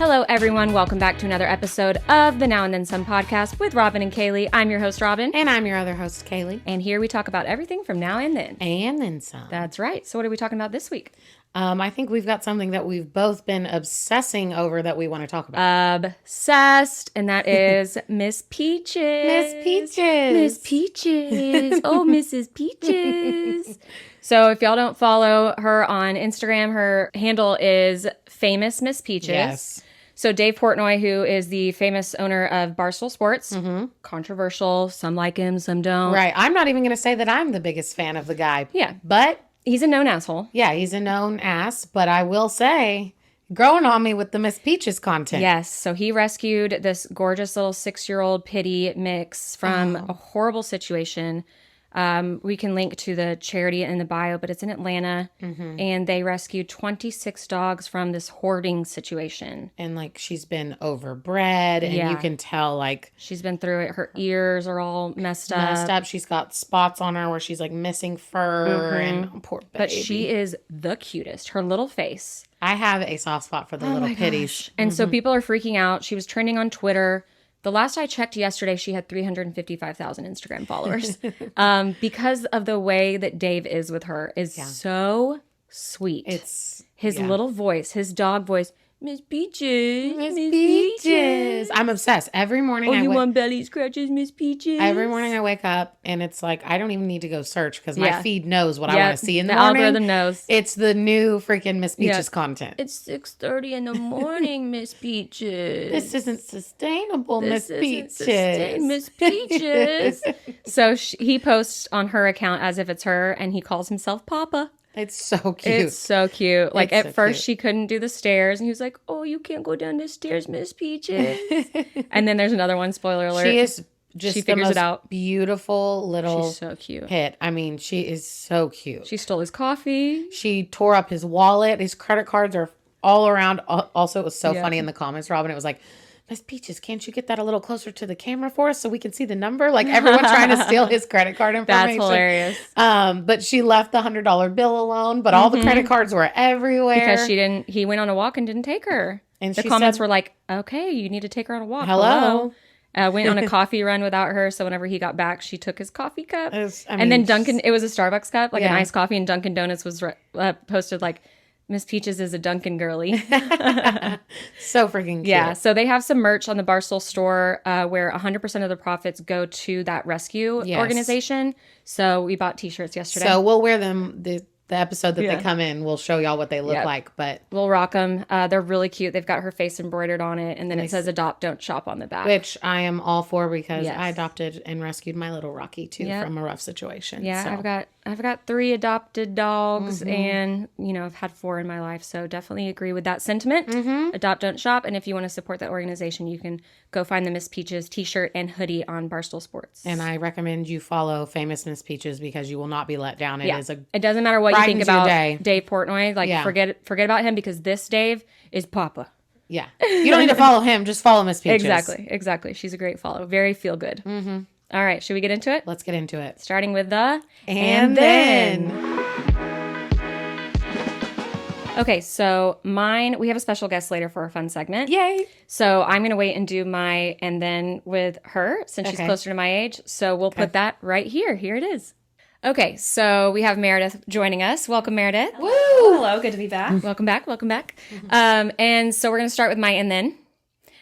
Hello, everyone. Welcome back to another episode of the Now and Then Some podcast with Robin and Kaley. I'm your host, Robin. And I'm your other host, Kaley. And here we talk about everything from now and then. And then some. That's right. So what are we talking about this week? I think we've got something that we've both been obsessing over that we want to talk about. Obsessed. And that is Miss Peaches. Miss Peaches. Miss Peaches. Oh, Mrs. Peaches. So if y'all don't follow her on Instagram, her handle is Famous Miss Peaches. Yes. So Dave Portnoy, who is the famous owner of Barstool Sports, controversial. Some like him, some don't. Right. I'm not even going to say that I'm the biggest fan of the guy. Yeah. But he's a known asshole. yeah, he's a known ass. But I will say, growing on me with the Miss Peaches content. Yes. So he rescued this gorgeous little 6-year-old pitty mix from a horrible situation. We can link to the charity in the bio, but it's in Atlanta. And they rescued 26 dogs from this hoarding situation. And like she's been overbred and you can tell like she's been through it. Her ears are all messed up. She's got spots on her where she's like missing fur and poor baby. But she is the cutest. Her little face. I have a soft spot for the little pitties. And so people are freaking out. She was trending on Twitter. The last I checked yesterday, she had 355,000 Instagram followers because of the way that Dave is with her is so sweet. It's his little voice, his dog voice. Miss Peaches. Miss Peaches. I'm obsessed. Every morning you want belly scratches, Miss Peaches? Every morning I wake up and it's like I don't even need to go search because my feed knows what I want to see in the morning. The algorithm knows. It's the new freaking Miss Peaches content. It's 6:30 in the morning, Miss Peaches. This isn't sustainable, Miss Peaches. Miss Peaches. So he posts on her account as if it's her, and he calls himself Papa. It's so cute. It's so cute. Like it's at so first cute. she couldn't do the stairs, and he was like, "Oh, you can't go down the stairs, Miss Peaches." And then there's another one. Spoiler alert. She is just she figures the it out. most beautiful little She's so cute. hit. I mean, she is so cute. She stole his coffee. She tore up his wallet. His credit cards are all around. Also, it was so funny in the comments, Robin. It was like, Miss Peaches, can't you get that a little closer to the camera for us so we can see the number? Like everyone trying to steal his credit card information. That's hilarious. But she left the $100 bill alone, but all the credit cards were everywhere. Because he went on a walk and didn't take her. And the she comments said, were like, okay, you need to take her on a walk. Hello. Went on a coffee run without her. So whenever he got back, she took his coffee cup. And then Dunkin', it was a Starbucks cup, like an iced coffee, and Dunkin' Donuts was posted like, Miss Peaches is a Dunkin' girly. So freaking cute. Yeah, so they have some merch on the Barstool store where 100% of the profits go to that rescue organization. So we bought t-shirts yesterday. So we'll wear them the episode that they come in. We'll show y'all what they look like. But we'll rock them. They're really cute. They've got her face embroidered on it. And then it says adopt, don't shop on the back. Which I am all for because I adopted and rescued my little Rocky too from a rough situation. Yeah, so. I've got 3 adopted dogs and, I've had 4 in my life. So definitely agree with that sentiment. Adopt, don't shop. And if you want to support that organization, you can go find the Miss Peaches t-shirt and hoodie on Barstool Sports. And I recommend you follow Famous Miss Peaches because you will not be let down. It doesn't matter what you think about Dave Portnoy. Like forget about him because this Dave is Papa. Yeah. You don't need to follow him. Just follow Miss Peaches. Exactly. She's a great follow. Very feel good. All right. Should we get into it? Let's get into it. Starting with the And then. Okay, so we have a special guest later for a fun segment. Yay. So I'm going to wait and do my and then with her since she's closer to my age. So we'll put that right here. Here it is. Okay, so we have Meredith joining us. Welcome, Meredith. Woo! Hello, good to be back. Welcome back. And so we're going to start with my and then.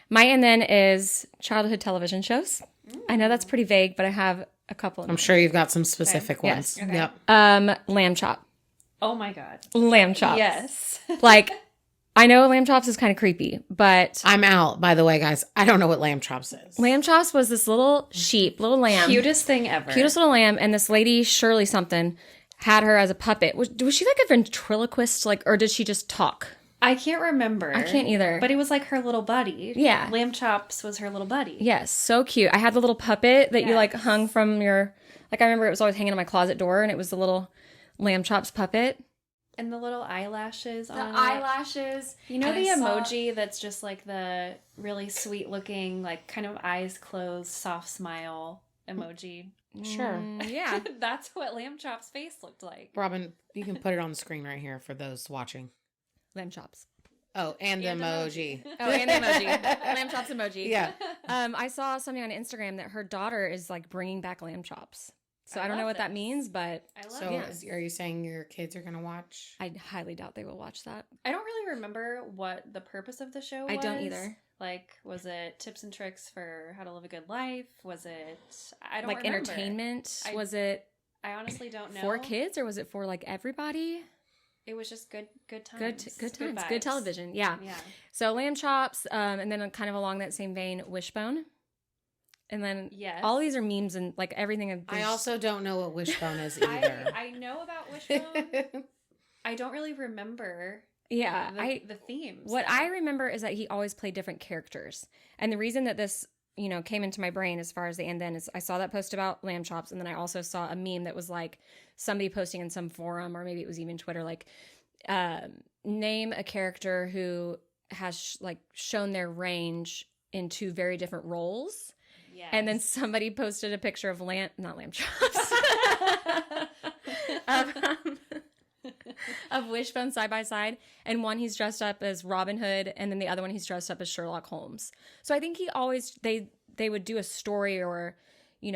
My and then is childhood television shows. I know that's pretty vague, but I have a couple. I'm sure you've got some specific ones. Yes. Okay. Yep. Lamb chop. Oh my God. Lamb chops. Yes. Like, I know lamb chops is kind of creepy, but I'm out, by the way, guys. I don't know what lamb chops is. Lamb chops was this little little lamb. Cutest thing ever. Cutest little lamb. And this lady, Shirley something, had her as a puppet. Was she like a ventriloquist, or did she just talk? I can't remember. I can't either. But it was like her little buddy. Yeah. Lamb Chops was her little buddy. Yes, so cute. I had the little puppet that you hung from your, I remember it was always hanging on my closet door, and it was the little Lamb Chops puppet. And the little eyelashes on it. Eyelashes. You know the emoji that's just like the really sweet looking, like kind of eyes closed, soft smile emoji? Sure. Yeah. That's what Lamb Chop's face looked like. Robin, you can put it on the screen right here for those watching. Lamb chops. Oh, and the And emoji. Oh, and the emoji. Lamb chops emoji. Yeah. I saw something on Instagram that her daughter is like bringing back lamb chops. So I don't know love what that this. means, but I love So it. are you saying your kids are going to watch? I highly doubt they will watch that. I don't really remember what the purpose of the show was. I don't either. Like, was it tips and tricks for how to live a good life? Was it, I don't Like remember. entertainment? I- Was it I honestly don't know. for kids or was it for like everybody? It was just good times. Good times. Good vibes. television. Yeah. Yeah. So lamb chops, and then kind of along that same vein, wishbone. And then Yes. all these are memes and like everything. I also don't know what wishbone is either. I know about Wishbone. I don't really remember yeah, the themes. What I remember is that he always played different characters. And the reason that this, came into my brain as far as the and then is I saw that post about lamb chops. And then I also saw a meme that was like somebody posting in some forum, or maybe it was even Twitter, like, name a character who has shown their range in two very different roles. Yes. And then somebody posted a picture of not lamb chops, of Wishbone side by side. And one he's dressed up as Robin Hood, and then the other one he's dressed up as Sherlock Holmes. So I think he always they would do a story or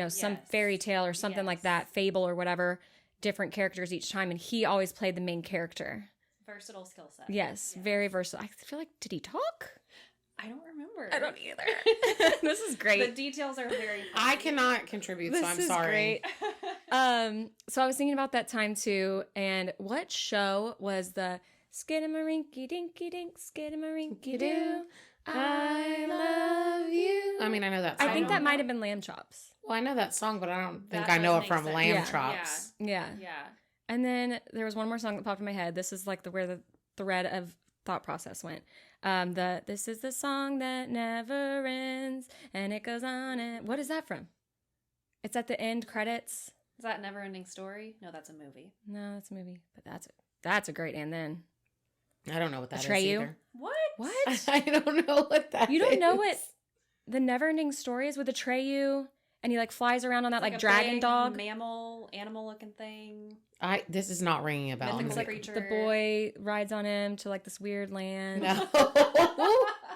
some Yes. fairy tale or something like Yes. that, fable or whatever, different characters each time, and he always played the main character. Versatile skill set. Yes, Yeah. very versatile. I feel like, did he talk? I don't remember. I don't either. This is great. The details are very funny. I cannot contribute, so I'm sorry. Great. So I was thinking about that time too, and what show was the Skidamarinky Dinky Dink Skidamarinky Doo? I love you. I mean, I know that song. I think that might have been Lamb Chops. Well, I know that song, but I don't think That I know does it from make Lamb sense. Chops. Yeah. Yeah. And then there was one more song that popped in my head. This is like where the thread of thought process went. This is the song that never ends, and it goes on. And what is that from? It's at the end credits. Is that Never Ending Story? No, that's a movie. No, that's a movie, but that's a great and then. I don't know what that is Atreyu? either. What? What? I don't know what that is. You don't know what the Never-Ending Story is with Atreyu, and he flies around on that It's a dragon big dog. animal looking thing. This is not ringing a bell. Mythical I'm creature. The boy rides on him to this weird land. No.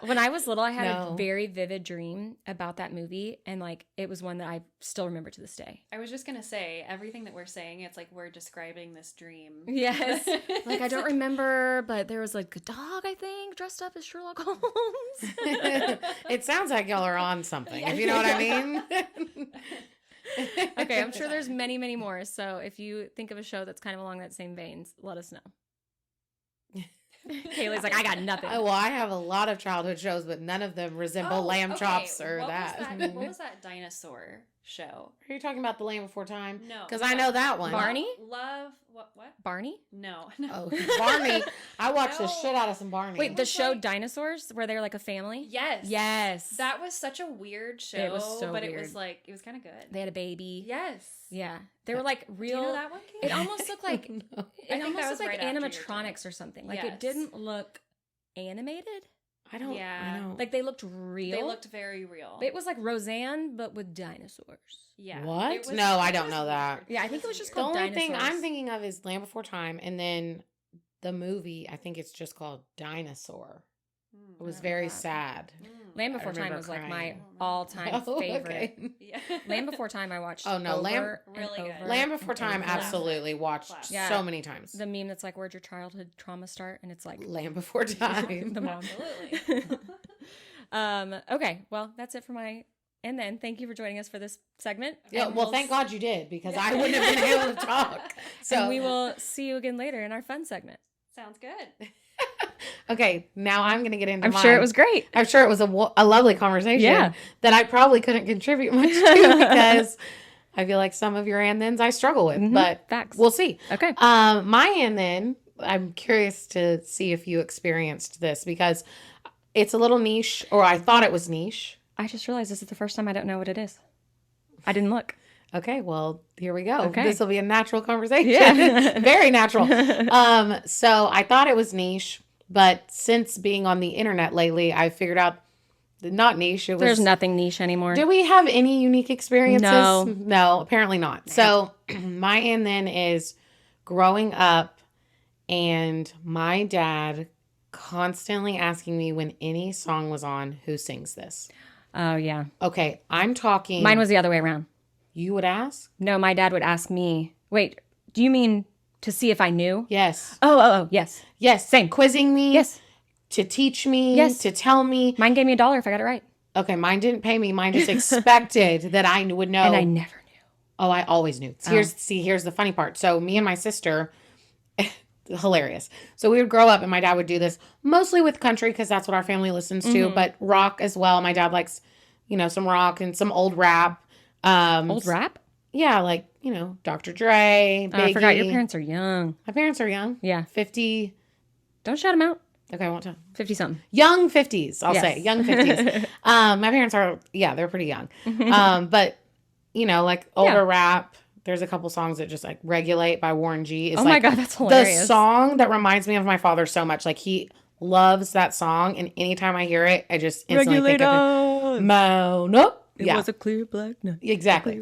When I was little, I had No. a very vivid dream about that movie, and it was one that I still remember to this day. I was just gonna say everything that we're saying. It's like we're describing this dream. Yes. I don't remember, but there was a dog, I think, dressed up as Sherlock Holmes. It sounds like y'all are on something, if you know what I mean. Okay, I'm sure there's many, many more. So if you think of a show that's kind of along that same veins, let us know. Kaylee's like, I got nothing. Well, I have a lot of childhood shows, but none of them resemble Lamb Chops or what that. What was that dinosaur show? Are you talking about The Land Before Time? No. Because I know that one. Barney? Love what? Barney? No. Oh, Barney. I watched the No. shit out of some Barney. Wait, the was show like- Dinosaurs, where they're like a family? Yes. Yes. That was such a weird show. It was so but weird. it was kind of good. They had a baby. Yes. Yeah. They were real. Do you know that one? It almost looked like No. it think almost that was looked like right after your animatronics or something. It Yes. didn't look animated. I don't. Yeah. I don't. They looked real. They looked very real. It was like Roseanne, but with dinosaurs. Yeah. What? It was- No, I it don't was know that. weird. Yeah, I think it was just The called only thing Dinosaurs. I'm thinking of is Land Before Time, and then the movie. I think it's just called Dinosaur. It was I very remember that. sad. Land I Before Time remember was my crying. all-time Oh, favorite. okay. Yeah. Land Before Time I watched. Oh, no, over Land- and Really good. over Land Before and Time, over. absolutely watched Classic. Yeah. so many times. The meme that's where'd your childhood trauma start? And it's Land Before Time. the mom. Absolutely. Okay, well, that's it for my. And then thank you for joining us for this segment. Yeah, And well, we'll thank s- God you did, because I wouldn't have been able to talk. So And we will see you again later in our fun segment. Sounds good. Okay, now I'm going to get into I'm mine. sure it was great. I'm sure it was a lovely conversation Yeah. that I probably couldn't contribute much to because I feel like some of your and thens I struggle with, Mhm. but Facts. we'll see. Okay. My and then, I'm curious to see if you experienced this because it's a little niche, or I thought it was niche. I just realized this is the first time I don't know what it is. I didn't look. Okay, well, here we go. Okay. This will be a natural conversation. Yeah. Very natural. So I thought it was niche, but since being on the internet lately, I figured out not niche. It was. There's nothing niche anymore. Do we have any unique experiences? No. No, apparently not. So my and then is growing up, and my dad constantly asking me when any song was on, who sings this? Oh, yeah. Okay, I'm talking. Mine was the other way around. You would ask? No, my dad would ask me, wait, do you mean to see if I knew? Yes. Oh, yes. Yes. Same. Quizzing me. Yes. To teach me. Yes. To tell me. Mine gave me $1 if I got it right. Okay, mine didn't pay me. Mine just expected that I would know. And I never knew. Oh, I always knew. Here's the funny part. So me and my sister, hilarious. So we would grow up and my dad would do this mostly with country because that's what our family listens to, but rock as well. My dad likes, some rock and some old rap. Old rap? Yeah, like, Dr. Dre, Biggie. I forgot your parents are young. My parents are young. Yeah. 50. Don't shout them out. Okay, I won't tell. 50-something. Young 50s, I'll say. Young 50s. My parents are, they're pretty young. But, like older rap, there's a couple songs that just like Regulate by Warren G. Oh my God, that's hilarious. The song that reminds me of my father so much. Like he loves that song. And anytime I hear it, I just instantly think of him. Nope. It was a clear black night. Exactly.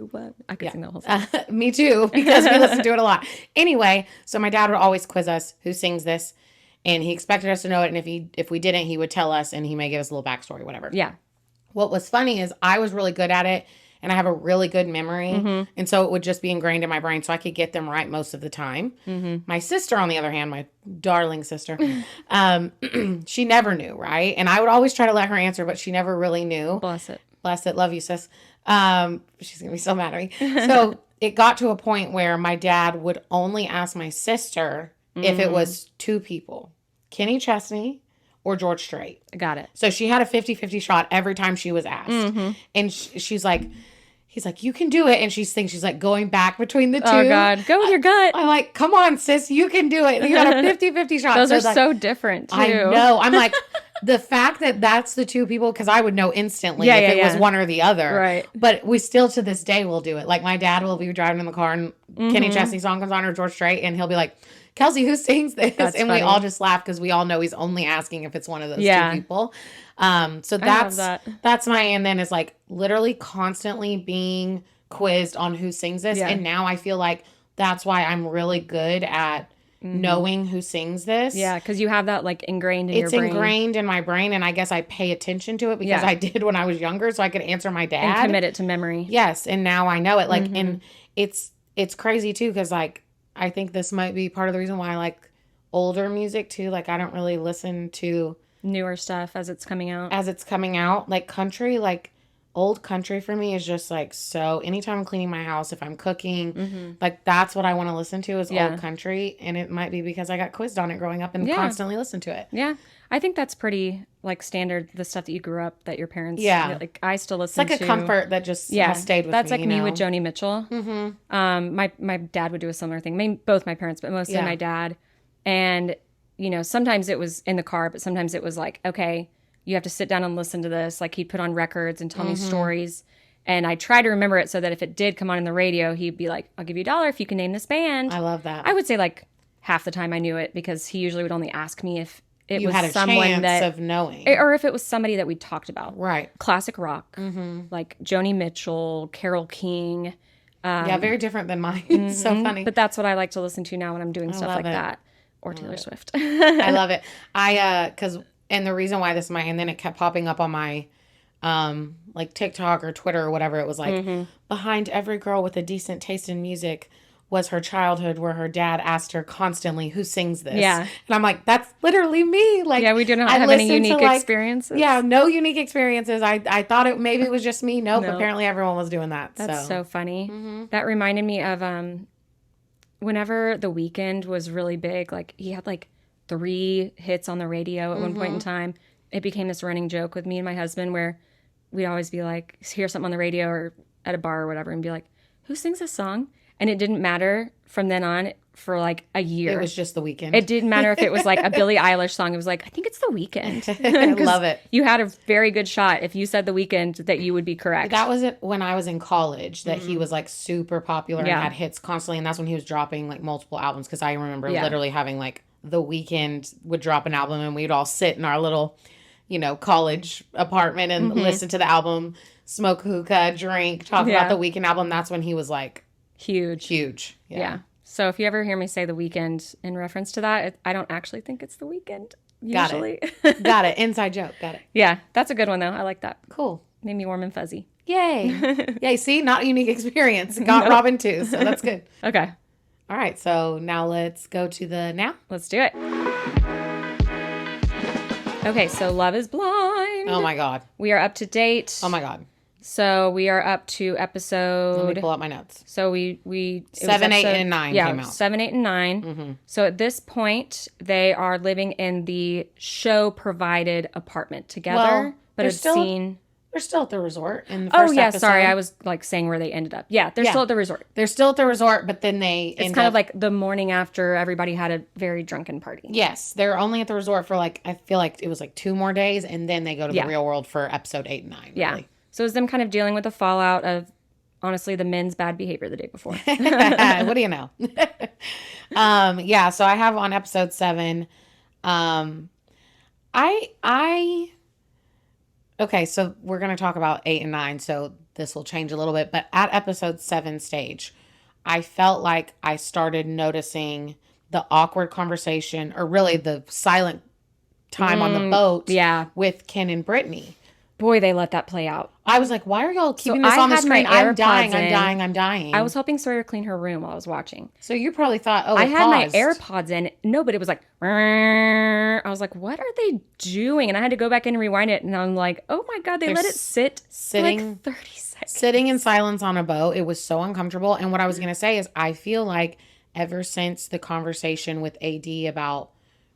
I could sing that whole song. Me too, because we listen to it a lot. Anyway, so my dad would always quiz us, who sings this? And he expected us to know it. And if we didn't, he would tell us and he may give us a little backstory, whatever. Yeah. What was funny is I was really good at it and I have a really good memory. And so it would just be ingrained in my brain so I could get them right most of the time. My sister, on the other hand, my darling sister, she never knew, right? And I would always try to let her answer, but she never really knew. Bless it. Bless it. Love you, sis. She's going to be so mad at me. So it got to a point where my dad would only ask my sister if it was two people, Kenny Chesney or George Strait. Got it. So she had a 50-50 shot every time she was asked. And she's like, he's like, you can do it. And she's like going back between the two. Oh God. Go with your gut. I'm like, come on, sis, you can do it. You got a 50-50 shot. Those are like, so different too. I know. I'm like, the fact that that's the two people, because I would know instantly if it was one or the other. Right. But we still to this day will do it. Like my dad will be driving in the car and Kenny Chesney song comes on or George Strait and he'll be like, Kelsey, who sings this? That's and funny. we all just laugh because we all know he's only asking if it's one of those two people. So that's my, and then it's like literally constantly being quizzed on who sings this. And now I feel like that's why I'm really good at knowing who sings this. Yeah, because you have that like ingrained in your brain. It's ingrained in my brain, and I guess I pay attention to it because I did when I was younger, so I could answer my dad. And commit it to memory. Yes, and now I know it. Like, and it's crazy too because like I think this might be part of the reason why I like older music too. Like I don't really listen to newer stuff as it's coming out. Like country, like old country for me is just like, so anytime I'm cleaning my house, if I'm cooking, like that's what I want to listen to is old country. And it might be because I got quizzed on it growing up and constantly listened to it. Yeah. I think that's pretty like standard, the stuff that you grew up, that your parents, like I still listen to. It's like a comfort that just has stayed with me. That's like me with Joni Mitchell. My dad would do a similar thing. Both my parents, but mostly my dad. And, sometimes it was in the car, but sometimes it was like, okay, you have to sit down and listen to this. Like he'd put on records and tell me stories. And I try to remember it so that if it did come on in the radio, he'd be like, I'll give you $1 if you can name this band. I love that. I would say like half the time I knew it because he usually would only ask me if it you was had a someone chance of knowing. Or if it was somebody that we talked about. Right. Classic rock. Like Joni Mitchell, Carole King. Very different than mine. It's so funny. But that's what I like to listen to now when I'm doing stuff like that. Or Taylor Swift. I love it. And the reason why this and then it kept popping up on my like TikTok or Twitter or whatever. It was like behind every girl with a decent taste in music was her childhood where her dad asked her constantly, who sings this? Yeah. And I'm like, that's literally me. Like, we do not have any unique experiences. Yeah, no unique experiences. I thought maybe it was just me. Nope. Apparently everyone was doing that. That's so funny. That reminded me of whenever The Weeknd was really big, like he had like 3 hits on the radio at one point in time. It became this running joke with me and my husband where we'd always be like, hear something on the radio or at a bar or whatever and be like, who sings this song? And it didn't matter from then on for like a year. It was just The Weeknd. It didn't matter if it was like a Billie Eilish song. It was like, I think it's The Weeknd. I love it. You had a very good shot if you said The Weeknd that you would be correct. That was it when I was in college that he was like super popular and had hits constantly. And that's when he was dropping like multiple albums. Because I remember literally having like The Weeknd would drop an album and we'd all sit in our little, college apartment and listen to the album, smoke hookah, drink, talk about the Weeknd album. That's when he was like, Huge. Yeah. So if you ever hear me say the weekend in reference to that, I don't actually think it's the weekend. Got Usually. it. Got it. Inside joke. Got it. Yeah, that's a good one though. I like that. Cool. Made me warm and fuzzy. Yay. Yay. See, not a unique experience. Got Robin too. So that's good. Okay. All right. So now let's go to the now. Let's do it. Okay, so Love is Blind. Oh my God. We are up to date. Oh my God. So we are up to episode. Let me pull up my notes. So it was 7, 8, and 9 came out. 7, 8, and 9. Mm-hmm. So at this point, they are living in the show provided apartment together. Well, but it's seen. They're still at the resort in the first Oh yeah, episode. sorry, I was like saying where they ended up. Yeah, they're still at the resort. They're still at the resort, but then It's kind of like the morning after everybody had a very drunken party. Yes, they're only at the resort for like, I feel like it was like 2 more days, and then they go to the real world for episode 8 and 9. Yeah. Really. So it's them kind of dealing with the fallout of, honestly, the men's bad behavior the day before. What do you know? Yeah, so I have on episode 7, okay, so we're going to talk about 8 and 9, so this will change a little bit, but at episode 7 stage, I felt like I started noticing the awkward conversation, or really the silent time on the boat with Ken and Brittany. Boy, they let that play out. I was like, why are y'all keeping this on the screen? I'm dying. I was helping Sawyer clean her room while I was watching. So you probably thought, oh, I had my AirPods in. No, but it was like, I was like, what are they doing? And I had to go back in and rewind it. And I'm like, oh my God, they let it sitting for like 30 seconds. Sitting in silence on a boat. It was so uncomfortable. And what I was going to say is I feel like ever since the conversation with AD about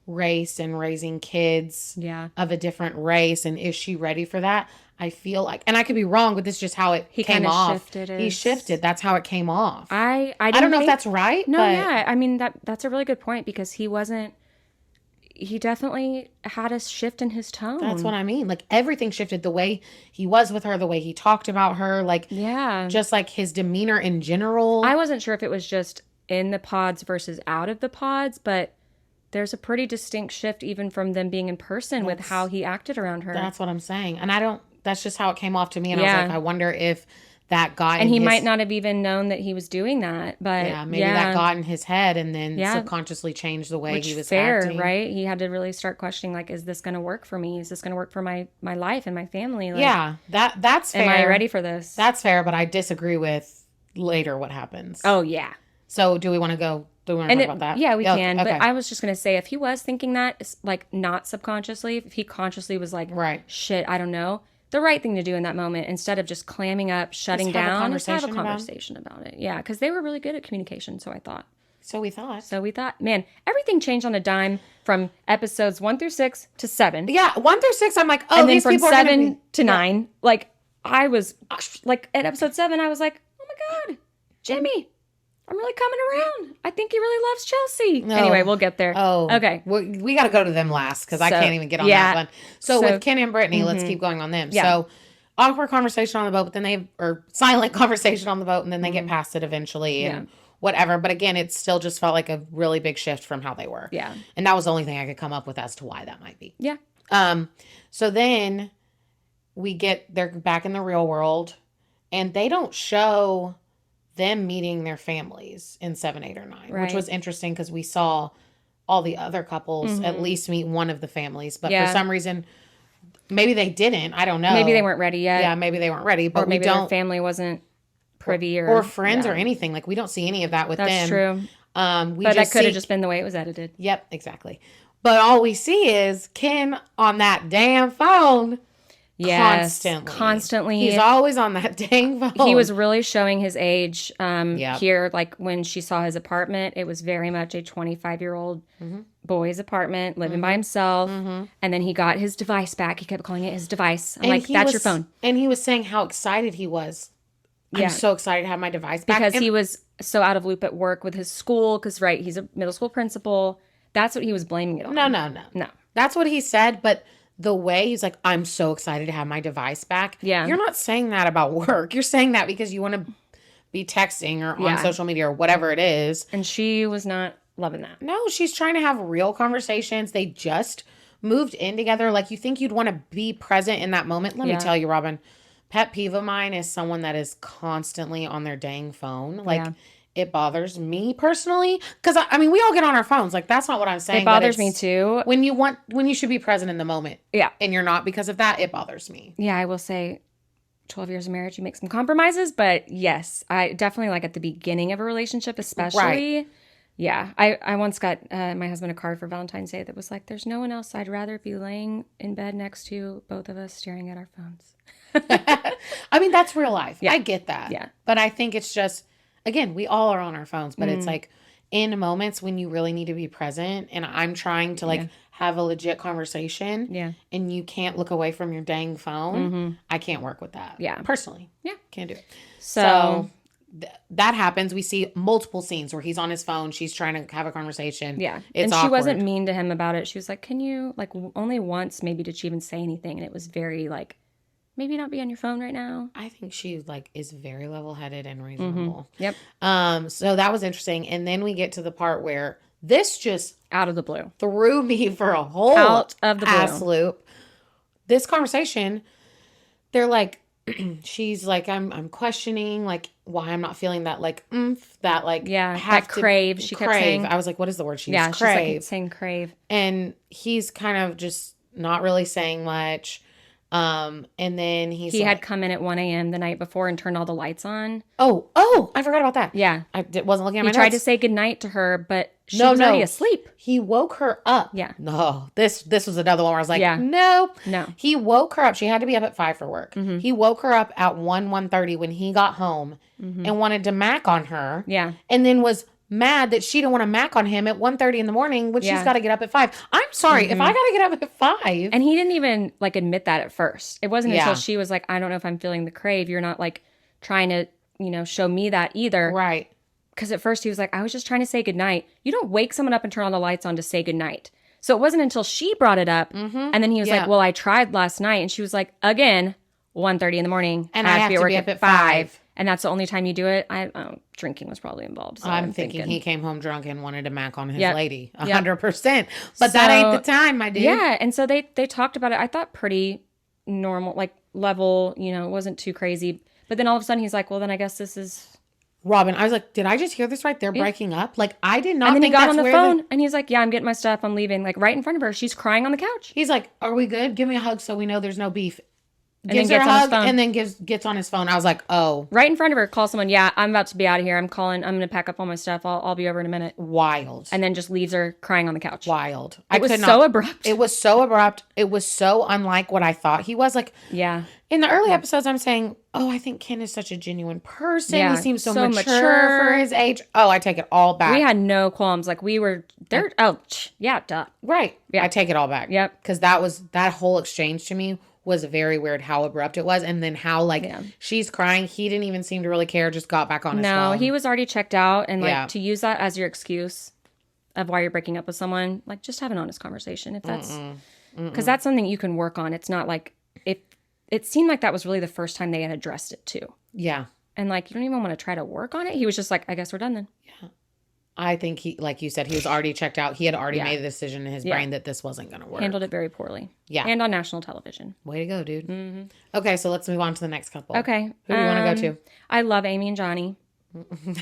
race and raising kids of a different race, and is she ready for that, I feel like, and I could be wrong, but this is just how it came off. He shifted. That's how it came off. I don't know if that's right. No, but yeah. I mean, that's a really good point, because he definitely had a shift in his tone. That's what I mean. Like everything shifted, the way he was with her, the way he talked about her, like just like his demeanor in general. I wasn't sure if it was just in the pods versus out of the pods, but there's a pretty distinct shift even from them being in person with how he acted around her. That's what I'm saying. And that's just how it came off to me. And I was like, I wonder if that got and he might not have even known that he was doing that. But maybe that got in his head and then subconsciously changed the way he was acting. Right? He had to really start questioning, like, is this going to work for me? Is this going to work for my life and my family? Like, that's fair. Am I ready for this? That's fair, but I disagree with later what happens. Oh, yeah. So do we want to go? Do we want to talk about that? Yeah, we can. Okay. But I was just going to say, if he was thinking that, like, not subconsciously, if he consciously was like, shit, I don't know, the right thing to do in that moment, instead of just clamming up, shutting down, is have a conversation about it. Yeah, because they were really good at communication, so I thought. So we thought. Man, everything changed on a dime from episodes 1 through 6 to 7. Yeah, 1 through 6, I'm like, oh, and then these from people 7 to 9, like, I was, like, at episode 7, I was like, oh my God, Jimmy, I'm really coming around. I think he really loves Chelsea. No. Anyway, we'll get there. Oh. Okay. We got to go to them last, because I can't even get on that one. So with Ken and Brittany, let's keep going on them. Yeah. So awkward conversation on the boat, but then silent conversation on the boat, and then they get past it eventually and whatever. But again, it still just felt like a really big shift from how they were. Yeah. And that was the only thing I could come up with as to why that might be. Yeah. So then they're back in the real world, and they don't show them meeting their families in 7, 8, or 9, which was interesting because we saw all the other couples at least meet one of the families, but for some reason, maybe they didn't. I don't know. Maybe they weren't ready yet. Yeah, maybe they weren't ready, but or maybe their family wasn't privy or friends or anything. Like, we don't see any of that with them. That's true. But that could have just been the way it was edited. Yep, exactly. But all we see is Ken on that damn phone. Yes, constantly. He's always on that dang phone. He was really showing his age here. Like, when she saw his apartment, it was very much a 25-year-old boy's apartment, living by himself. And then he got his device back. He kept calling it his device. I'm like, that's your phone. And he was saying how excited he was. I'm so excited to have my device back. Because he was so out of loop at work with his school. Because, he's a middle school principal. That's what he was blaming it on. No. That's what he said, but the way he's like, I'm so excited to have my device back. Yeah. You're not saying that about work. You're saying that because you want to be texting or on social media or whatever it is. And she was not loving that. No, she's trying to have real conversations. They just moved in together. Like, you think you'd want to be present in that moment. Let me tell you, Robin, pet peeve of mine is someone that is constantly on their dang phone. Like, It bothers me personally because I mean we all get on our phones. Like that's not what I'm saying. It bothers me too. When you should be present in the moment. Yeah. And you're not because of that. It bothers me. Yeah, I will say 12 years of marriage, you make some compromises, but yes, I definitely like at the beginning of a relationship, especially. Right. Yeah. I once got my husband a card for Valentine's Day that was like, there's no one else I'd rather be laying in bed next to, both of us staring at our phones. I mean, that's real life. Yeah. I get that. Yeah. But I think it's just, again, we all are on our phones, but it's like in moments when you really need to be present and I'm trying to like have a legit conversation and you can't look away from your dang phone, I can't work with that. Yeah. Personally. Yeah. Can't do it. So that happens. We see multiple scenes where he's on his phone. She's trying to have a conversation. Yeah. It's and she awkward. wasn't mean to him about it. She was like, can you, like, only once maybe did she even say anything? And it was very like, maybe not be on your phone right now. I think she like is very level-headed and reasonable. Yep. So that was interesting. And then we get to the part where this just out of the blue threw me for a whole out of the blue ass loop. This conversation, they're like, she's like, I'm questioning like why I'm not feeling that like that like that crave. She kept saying. I was like, what is the word? She's crave. She's like saying crave. And he's kind of just not really saying much. And then he had come in at 1 a.m. the night before and turned all the lights on. Oh, I forgot about that. Yeah. I wasn't looking at my notes. He tried to say goodnight to her, but she was already asleep. He woke her up. Yeah. No, this was another one where I was like, No. He woke her up. She had to be up at 5 for work. He woke her up at 1:30 when he got home and wanted to mac on her. Yeah. And then was mad that she didn't want to mac on him at 1:30 in the morning when she's got to get up at 5. I'm sorry, if I got to get up at 5. And he didn't even like admit that at first. It wasn't until she was like, I don't know if I'm feeling the crave. You're not like trying to, show me that either. Right. Because at first he was like, I was just trying to say goodnight. You don't wake someone up and turn all the lights on to say goodnight. So it wasn't until she brought it up. And then he was like, well, I tried last night. And she was like, again, 1:30 in the morning. And I have to be up at 5. And that's the only time you do it. Drinking was probably involved. So I'm thinking he came home drunk and wanted to mac on his lady. 100%. But that ain't the time, my dude. Yeah. And so they talked about it. I thought pretty normal, like level, it wasn't too crazy. But then all of a sudden he's like, well, then I guess this is... Robin, I was like, did I just hear this right? They're breaking up? Like, I did not think think that's where... And then he got on the phone and he's like, yeah, I'm getting my stuff. I'm leaving. Like right in front of her. She's crying on the couch. He's like, are we good? Give me a hug so we know there's no beef. Gives her a hug and then gets on his phone. I was like, oh. Right in front of her, calls someone. Yeah, I'm about to be out of here. I'm going to pack up all my stuff. I'll be over in a minute. Wild. And then just leaves her crying on the couch. Wild. It was so abrupt. It was so abrupt. It was so unlike what I thought he was. Like, yeah. In the early episodes, I'm saying, oh, I think Ken is such a genuine person. Yeah, he seems so mature for his age. Oh, I take it all back. We had no qualms. Like we were there. Duh. Right. Yeah. I take it all back. Yep. Because that whole exchange to me was very weird how abrupt it was. And then how she's crying. He didn't even seem to really care. Just got back on his phone. No, he was already checked out. And to use that as your excuse of why you're breaking up with someone, like just have an honest conversation. If that's, because that's something you can work on. It's not like it seemed like that was really the first time they had addressed it too. Yeah. And like, you don't even want to try to work on it. He was just like, I guess we're done then. Yeah. I think he, like you said, he was already checked out. He had already made a decision in his brain that this wasn't going to work. Handled it very poorly. Yeah. And on national television. Way to go, dude. Okay, so let's move on to the next couple. Okay. Who do you want to go to? I love Amy and Johnny.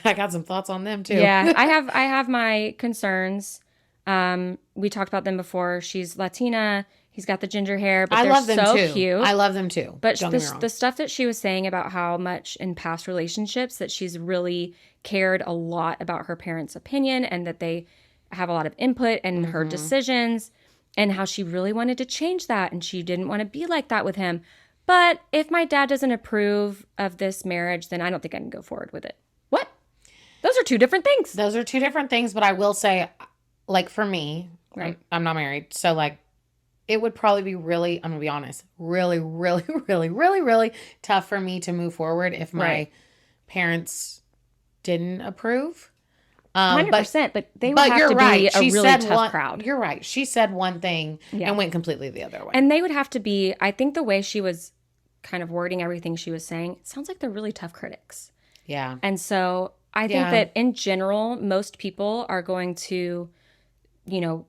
I got some thoughts on them too. Yeah, I have my concerns. We talked about them before. She's Latina. He's got the ginger hair, but they're so cute. I love them too. But the stuff that she was saying about how much in past relationships that she's really cared a lot about her parents' opinion and that they have a lot of input in her decisions and how she really wanted to change that and she didn't want to be like that with him. But if my dad doesn't approve of this marriage, then I don't think I can go forward with it. What? Those are two different things. Those are two different things, but I will say, like for me, right. I'm not married, so like it would probably be really, I'm going to be honest, really, really, really, really, really tough for me to move forward if my parents didn't approve. 100%, but they would have to be a really tough crowd. You're right. She said one thing and went completely the other way. And they would have to be, I think the way she was kind of wording everything she was saying, it sounds like they're really tough critics. Yeah. And so I think that in general, most people are going to,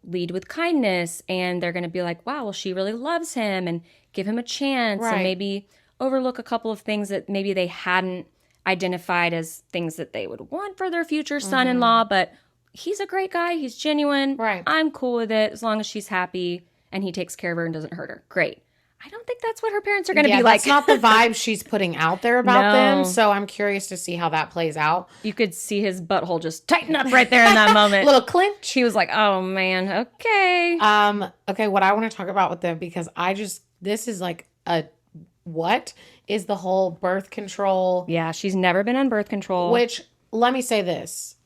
lead with kindness and they're going to be like, wow, well, she really loves him and give him a chance and maybe overlook a couple of things that maybe they hadn't identified as things that they would want for their future son-in-law, but he's a great guy. He's genuine. Right. I'm cool with it as long as she's happy and he takes care of her and doesn't hurt her. Great. I don't think that's what her parents are going to be like. That's not the vibe she's putting out there about them. No. So I'm curious to see how that plays out. You could see his butthole just tighten up right there in that moment. Little clinch. He was like, oh man, okay. Okay, what I want to talk about with them, because this is like what is the whole birth control? Yeah, she's never been on birth control. Which, let me say this.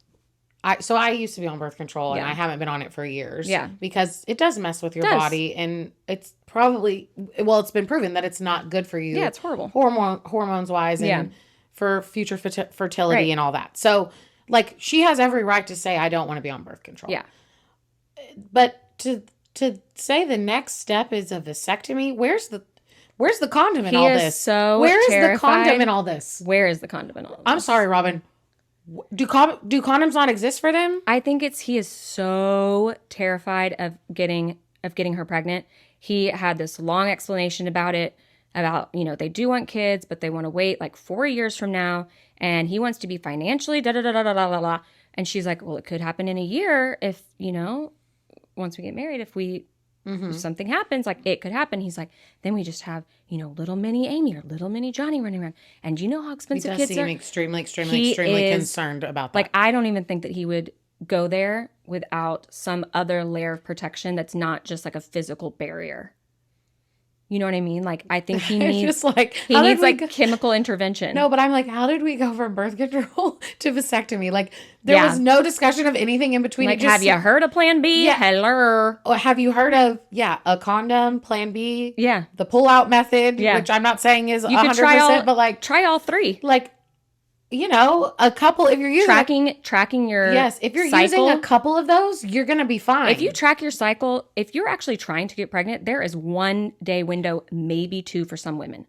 I used to be on birth control and Yeah. I haven't been on it for years. Yeah. Because it does mess with your body, and it's probably, it's been proven that it's not good for you. Yeah, it's horrible. Hormones wise and for future fertility Right. and all that. So, like, she has every right to say, I don't want to be on birth control. Yeah. But to say the next step is a vasectomy, where's the condom in all this? So where is the terrified. condom in all this? Where is the condom in all of I'm this? sorry, Robin. Do condoms not exist for them? I think he is so terrified of getting her pregnant. He had this long explanation about it, about, they do want kids, but they want to wait like 4 years from now, and he wants to be financially da da da da da da da. And she's like, well, it could happen in a year if, once we get married, if something happens, like it could happen. He's like, then we just have, little mini Amy or little mini Johnny running around. And do you know how expensive He does kids are? seem extremely He is, concerned about that. Like, I don't even think that he would go there without some other layer of protection that's not just like a physical barrier. You know what I mean? Like, I think he needs just like he needs like chemical intervention. No, but I'm like, how did we go from birth control to vasectomy? Like, there was no discussion of anything in between. Like, have you heard of Plan B? Yeah. Hello. Or have you heard of a condom, Plan B? Yeah. The pull-out method, Yeah. which I'm not saying is You 100%, could try all but three. like, a couple, if you're using tracking your if you're cycle, using a couple of those, you're gonna be fine. If you track your cycle, if you're actually trying to get pregnant, there is 1 day window, maybe 2 for some women.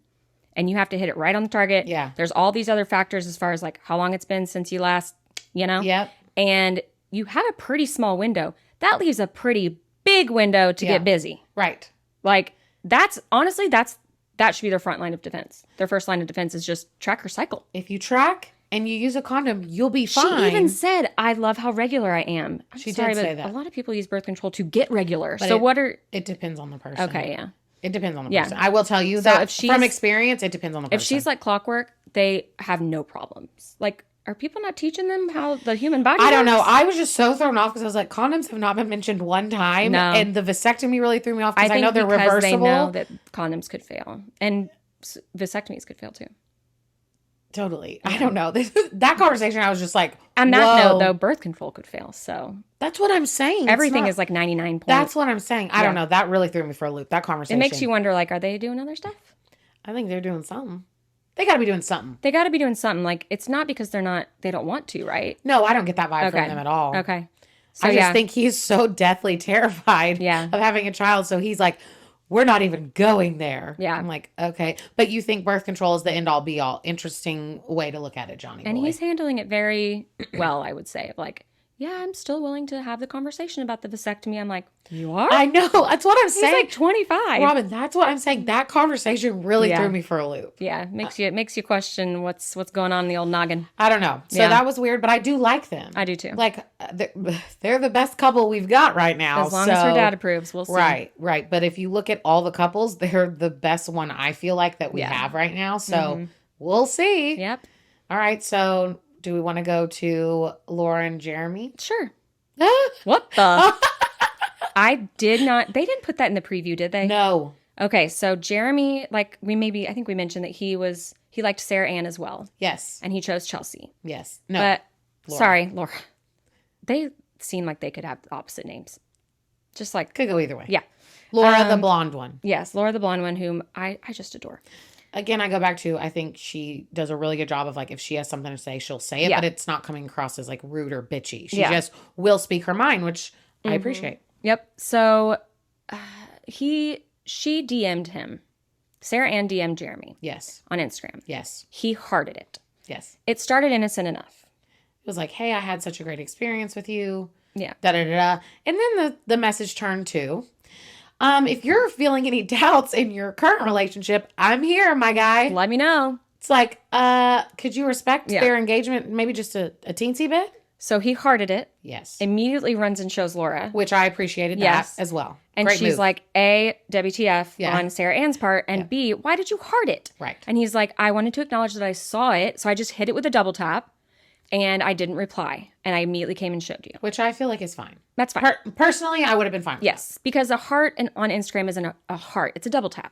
And you have to hit it right on the target. Yeah. There's all these other factors as far as like how long it's been since you last, Yep. And you have a pretty small window. That leaves a pretty big window to get busy. Right. Like, that should be their front line of defense. Their first line of defense is just track her cycle. If you track and you use a condom, you'll be fine. She even said, I love how regular I am. She did say that. A lot of people use birth control to get regular. But so it depends on the person. Okay, yeah. It depends on the person. I will tell you that from experience, it depends on the person. If she's like clockwork, they have no problems. Like, are people not teaching them how the human body I don't works? know. I was just so thrown off because I was like, condoms have not been mentioned one time. No. And the vasectomy really threw me off because I think know they're because reversible. they know that condoms could fail. And vasectomies could fail too. Totally. I don't know. That conversation, I was just like, On that whoa. note, though, birth control could fail. So That's what I'm saying. everything is like 99 points. That's what I'm saying. I don't know. That really threw me for a loop. That It conversation. makes you wonder, like, are they doing other stuff? I think they're doing something. They got to be doing something. They got to be doing something. Like, it's not because they don't want to, right? No, I don't get that vibe from them at all. Okay. So I just think he's so deathly terrified of having a child. So he's like, we're not even going there. Yeah. I'm like, okay. But you think birth control is the end all be all. Interesting way to look at it, Johnny. And boy. he's handling it very well, I would say. Like, yeah, I'm still willing to have the conversation about the vasectomy. I'm like, you are? I know. That's what I'm saying. He's like 25. Robin, that's what I'm saying. That conversation really threw me for a loop. Yeah, it makes you question what's going on in the old noggin. I don't know. So that was weird, but I do like them. I do too. Like, they're the best couple we've got right now. As long as her dad approves, we'll see. Right. But if you look at all the couples, they're the best one I feel like that we have right now. So we'll see. Yep. All right. So do we want to go to Laura and Jeremy? Sure. What the? I did not. They didn't put that in the preview, did they? No. Okay, so Jeremy, like I think we mentioned that he liked Sarah Ann as well. Yes. And he chose Chelsea. Yes. No. But Laura. sorry, Laura. They seem like they could have opposite names. Just like could go either way. Yeah. Laura, the blonde one. Yes, Laura the blonde one, whom I just adore. Again, I go back to, I think she does a really good job of like, if she has something to say, she'll say it, but it's not coming across as like rude or bitchy. She just will speak her mind, which I appreciate. Yep. So she DM'd him. Sarah Ann DM'd Jeremy. Yes. On Instagram. Yes. He hearted it. Yes. It started innocent enough. It was like, hey, I had such a great experience with you. Yeah. Da-da-da-da. And then the message turned to, if you're feeling any doubts in your current relationship, I'm here, my guy. Let me know. It's like, could you respect their engagement maybe just a teensy bit? So he hearted it. Yes. Immediately runs and shows Laura. Which I appreciated that as well. And Great she's move. like, A, WTF on Sarah Ann's part, and B, why did you heart it? Right. And he's like, I wanted to acknowledge that I saw it, so I just hit it with a double tap, and I didn't reply. And I immediately came and showed you. Which I feel like is fine. That's fine. Personally, I would have been fine with Yes, because a heart on Instagram isn't a heart. It's a double tap.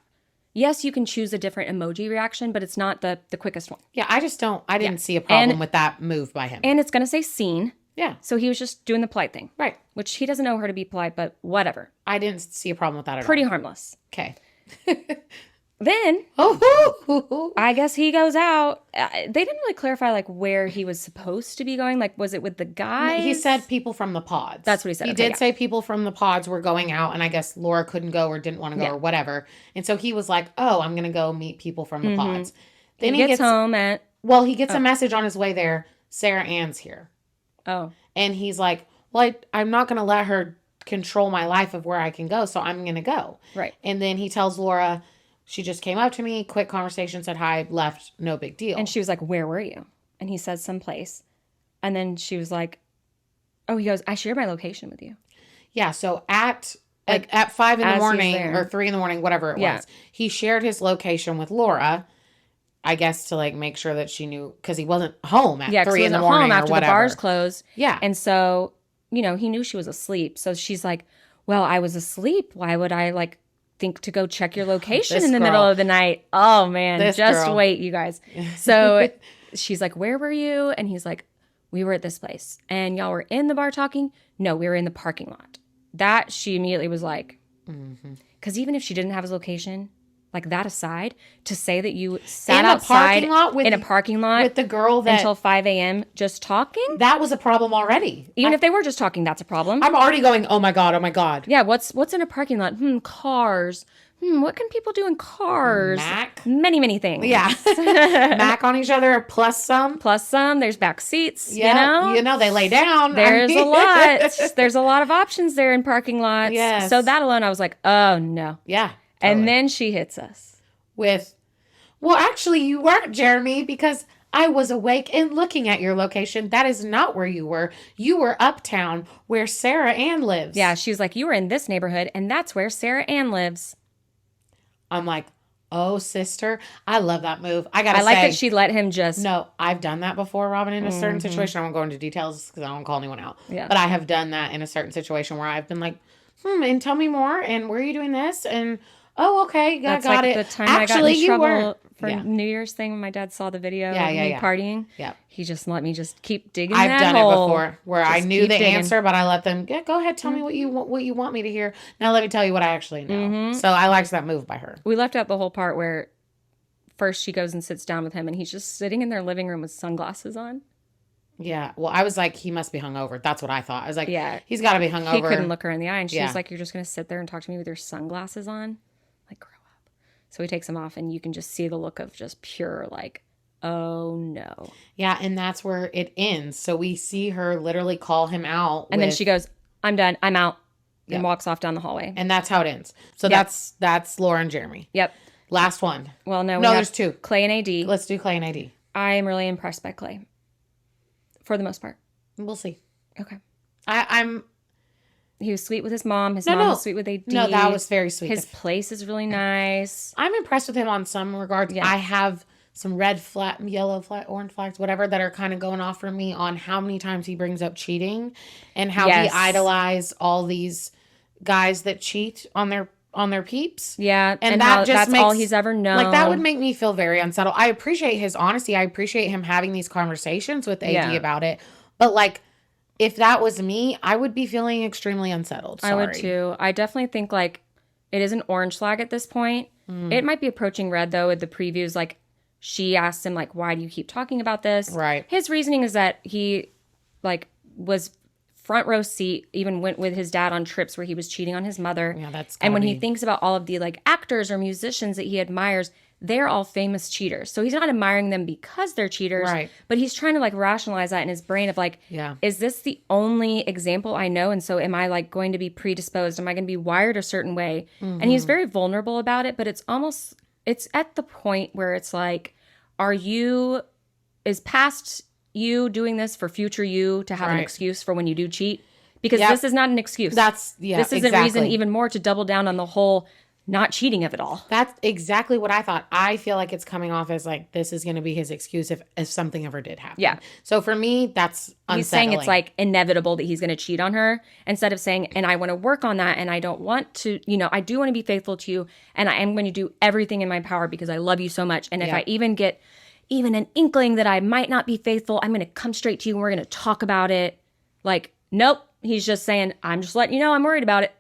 Yes, you can choose a different emoji reaction, but it's not the quickest one. Yeah, I didn't see a problem with that move by him. And it's going to say seen. Yeah. So he was just doing the polite thing. Right. Which he doesn't know her to be polite, but whatever. I didn't see a problem with that at Pretty all. harmless. Okay. Then, Oh, I guess he goes out. They didn't really clarify, like, where he was supposed to be going. Like, was it with the guys? he said people from the pods. That's what he said. He Okay, did say people from the pods were going out, and I guess Laura couldn't go or didn't want to go or whatever. And so he was like, oh, I'm going to go meet people from the pods. Then he gets home at... Well, he gets a message on his way there. Sarah Ann's here. Oh. And he's like, well, I'm not going to let her control my life of where I can go, so I'm going to go. Right. And then he tells Laura, she just came up to me, quick conversation, said hi, left, no big deal. And she was like, where were you? And he says someplace. And then she was like, oh, he goes, I shared my location with you. Yeah, so at 5 in the morning there. or 3 in the morning, whatever it was, he shared his location with Laura, I guess to like make sure that she knew, because he wasn't home at 3 in the morning after or whatever. the bars closed. Yeah. And so, you know, he knew she was asleep. So she's like, well, I was asleep. Why would I like think to go check your location in the middle of the night? Oh man, wait, you guys. So she's like, where were you? And he's like, we were at this place. And y'all were in the bar talking? No, we were in the parking lot. That she immediately was like, because even if she didn't have his location, like that aside, to say that you sat outside in a parking lot with the girl that until 5 a.m. just talking, that was a problem already. Even if they were just talking, that's a problem. I'm already going, oh my God. Yeah, what's in a parking lot? Cars. What can people do in cars? Mac. Many things. Yeah. Mac on each other plus some. There's back seats, Yeah. You know, they lay down. There's a lot. There's a lot of options there in parking lots. Yes. So that alone, I was like, oh no. Yeah. Totally. And then she hits us with, well, actually, you weren't, Jeremy, because I was awake and looking at your location. That is not where you were. You were uptown where Sarah Ann lives. Yeah, she was like, you were in this neighborhood, and that's where Sarah Ann lives. I'm like, oh, sister. I love that move. I gotta say. I like that she let him just... No, I've done that before, Robin, in a certain situation. I won't go into details because I don't call anyone out. Yeah. But I have done that in a certain situation where I've been like, and tell me more, and where are you doing this? And... oh, okay. That's got like it. the time Actually, I got in trouble for Yeah. New Year's thing when my dad saw the video of me partying. Yeah. He just let me just keep digging I've that done hole. it before where I Just knew keep the digging. answer, but I let them go ahead, tell me what you want me to hear. Now let me tell you what I actually know. So I liked that move by her. We left out the whole part where first she goes and sits down with him and he's just sitting in their living room with sunglasses on. Yeah. Well, I was like, he must be hungover. That's what I thought. I was like, Yeah. he's got to be hungover. He couldn't look her in the eye and she Yeah. was like, you're just going to sit there and talk to me with your sunglasses on? Like, grow up. So he takes them off and you can just see the look of just pure like, oh no. Yeah, and that's where it ends. So we see her literally call him out. And then she goes, I'm done. I'm out. And Yep. walks off down the hallway. And that's how it ends. So Yep. that's Laura and Jeremy. Yep. Last one. Well, no, there's two. Clay and AD. Let's do Clay and AD. I am really impressed by Clay. For the most part. We'll see. Okay. I'm He was sweet with his mom. His mom was sweet with AD. No, that was very sweet. His place is really nice. I'm impressed with him on some regards. Yeah. I have some red flag, yellow flag, orange flags, whatever, that are kind of going off for me on how many times he brings up cheating and how Yes. he idolized all these guys that cheat on their peeps. Yeah, And how that just that's makes, all he's ever known. Like, that would make me feel very unsettled. I appreciate his honesty. I appreciate him having these conversations with AD Yeah. about it. But, like, if that was me, I would be feeling extremely unsettled. Sorry. I would too. I definitely think like it is an orange flag at this point. It might be approaching red though with the previews. Like she asked him like, why do you keep talking about this? Right. His reasoning is that he like was front row seat, even went with his dad on trips where he was cheating on his mother. Yeah, that's And when gotta he thinks about all of the like actors or musicians that he admires, they're all famous cheaters. So he's not admiring them because they're cheaters, Right. but he's trying to like rationalize that in his brain of like, Yeah. is this the only example I know? And so am I like going to be predisposed? Am I going to be wired a certain way? And he's very vulnerable about it, but it's at the point where it's like, is past you doing this for future you to have an Right. excuse for when you do cheat? Because Yep. this is not an excuse. This is a reason even more to double down on the whole not cheating of it all. That's exactly what I thought. I feel like it's coming off as like this is going to be his excuse if something ever did happen. Yeah. So for me, that's unsettling. He's saying it's like inevitable that he's going to cheat on her instead of saying, and I want to work on that. And I don't want to, I do want to be faithful to you. And I am going to do everything in my power because I love you so much. And if I even get an inkling that I might not be faithful, I'm going to come straight to you and we're going to talk about it. Like, nope. He's just saying, I'm just letting you know I'm worried about it.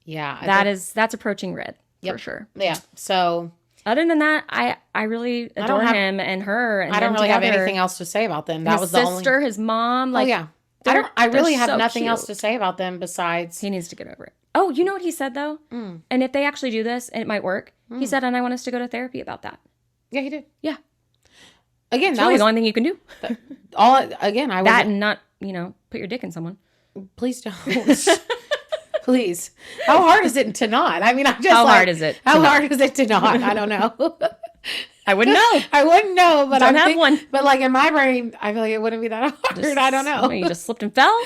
Yeah. That's approaching red for sure. Yeah. So other than that, I really adore him and her. And I don't them really have together. anything else to say about them. That His was the sister, his mom. Like, I really have so nothing else cute. to say about them besides He needs to get over it. Oh, you know what he said though? And if they actually do this, it might work. He said, and I want us to go to therapy about that. Yeah, he did. Yeah. Again, It's that really was the only thing you can do. I That and not, put your dick in someone. please don't. Please. How hard is it to not? I mean, I'm just How like, hard is it? How hard is it to not? I don't know. I wouldn't know. I wouldn't know, but Don't have one. But like in my brain, I feel like it wouldn't be that hard. I don't know. You just slipped and fell?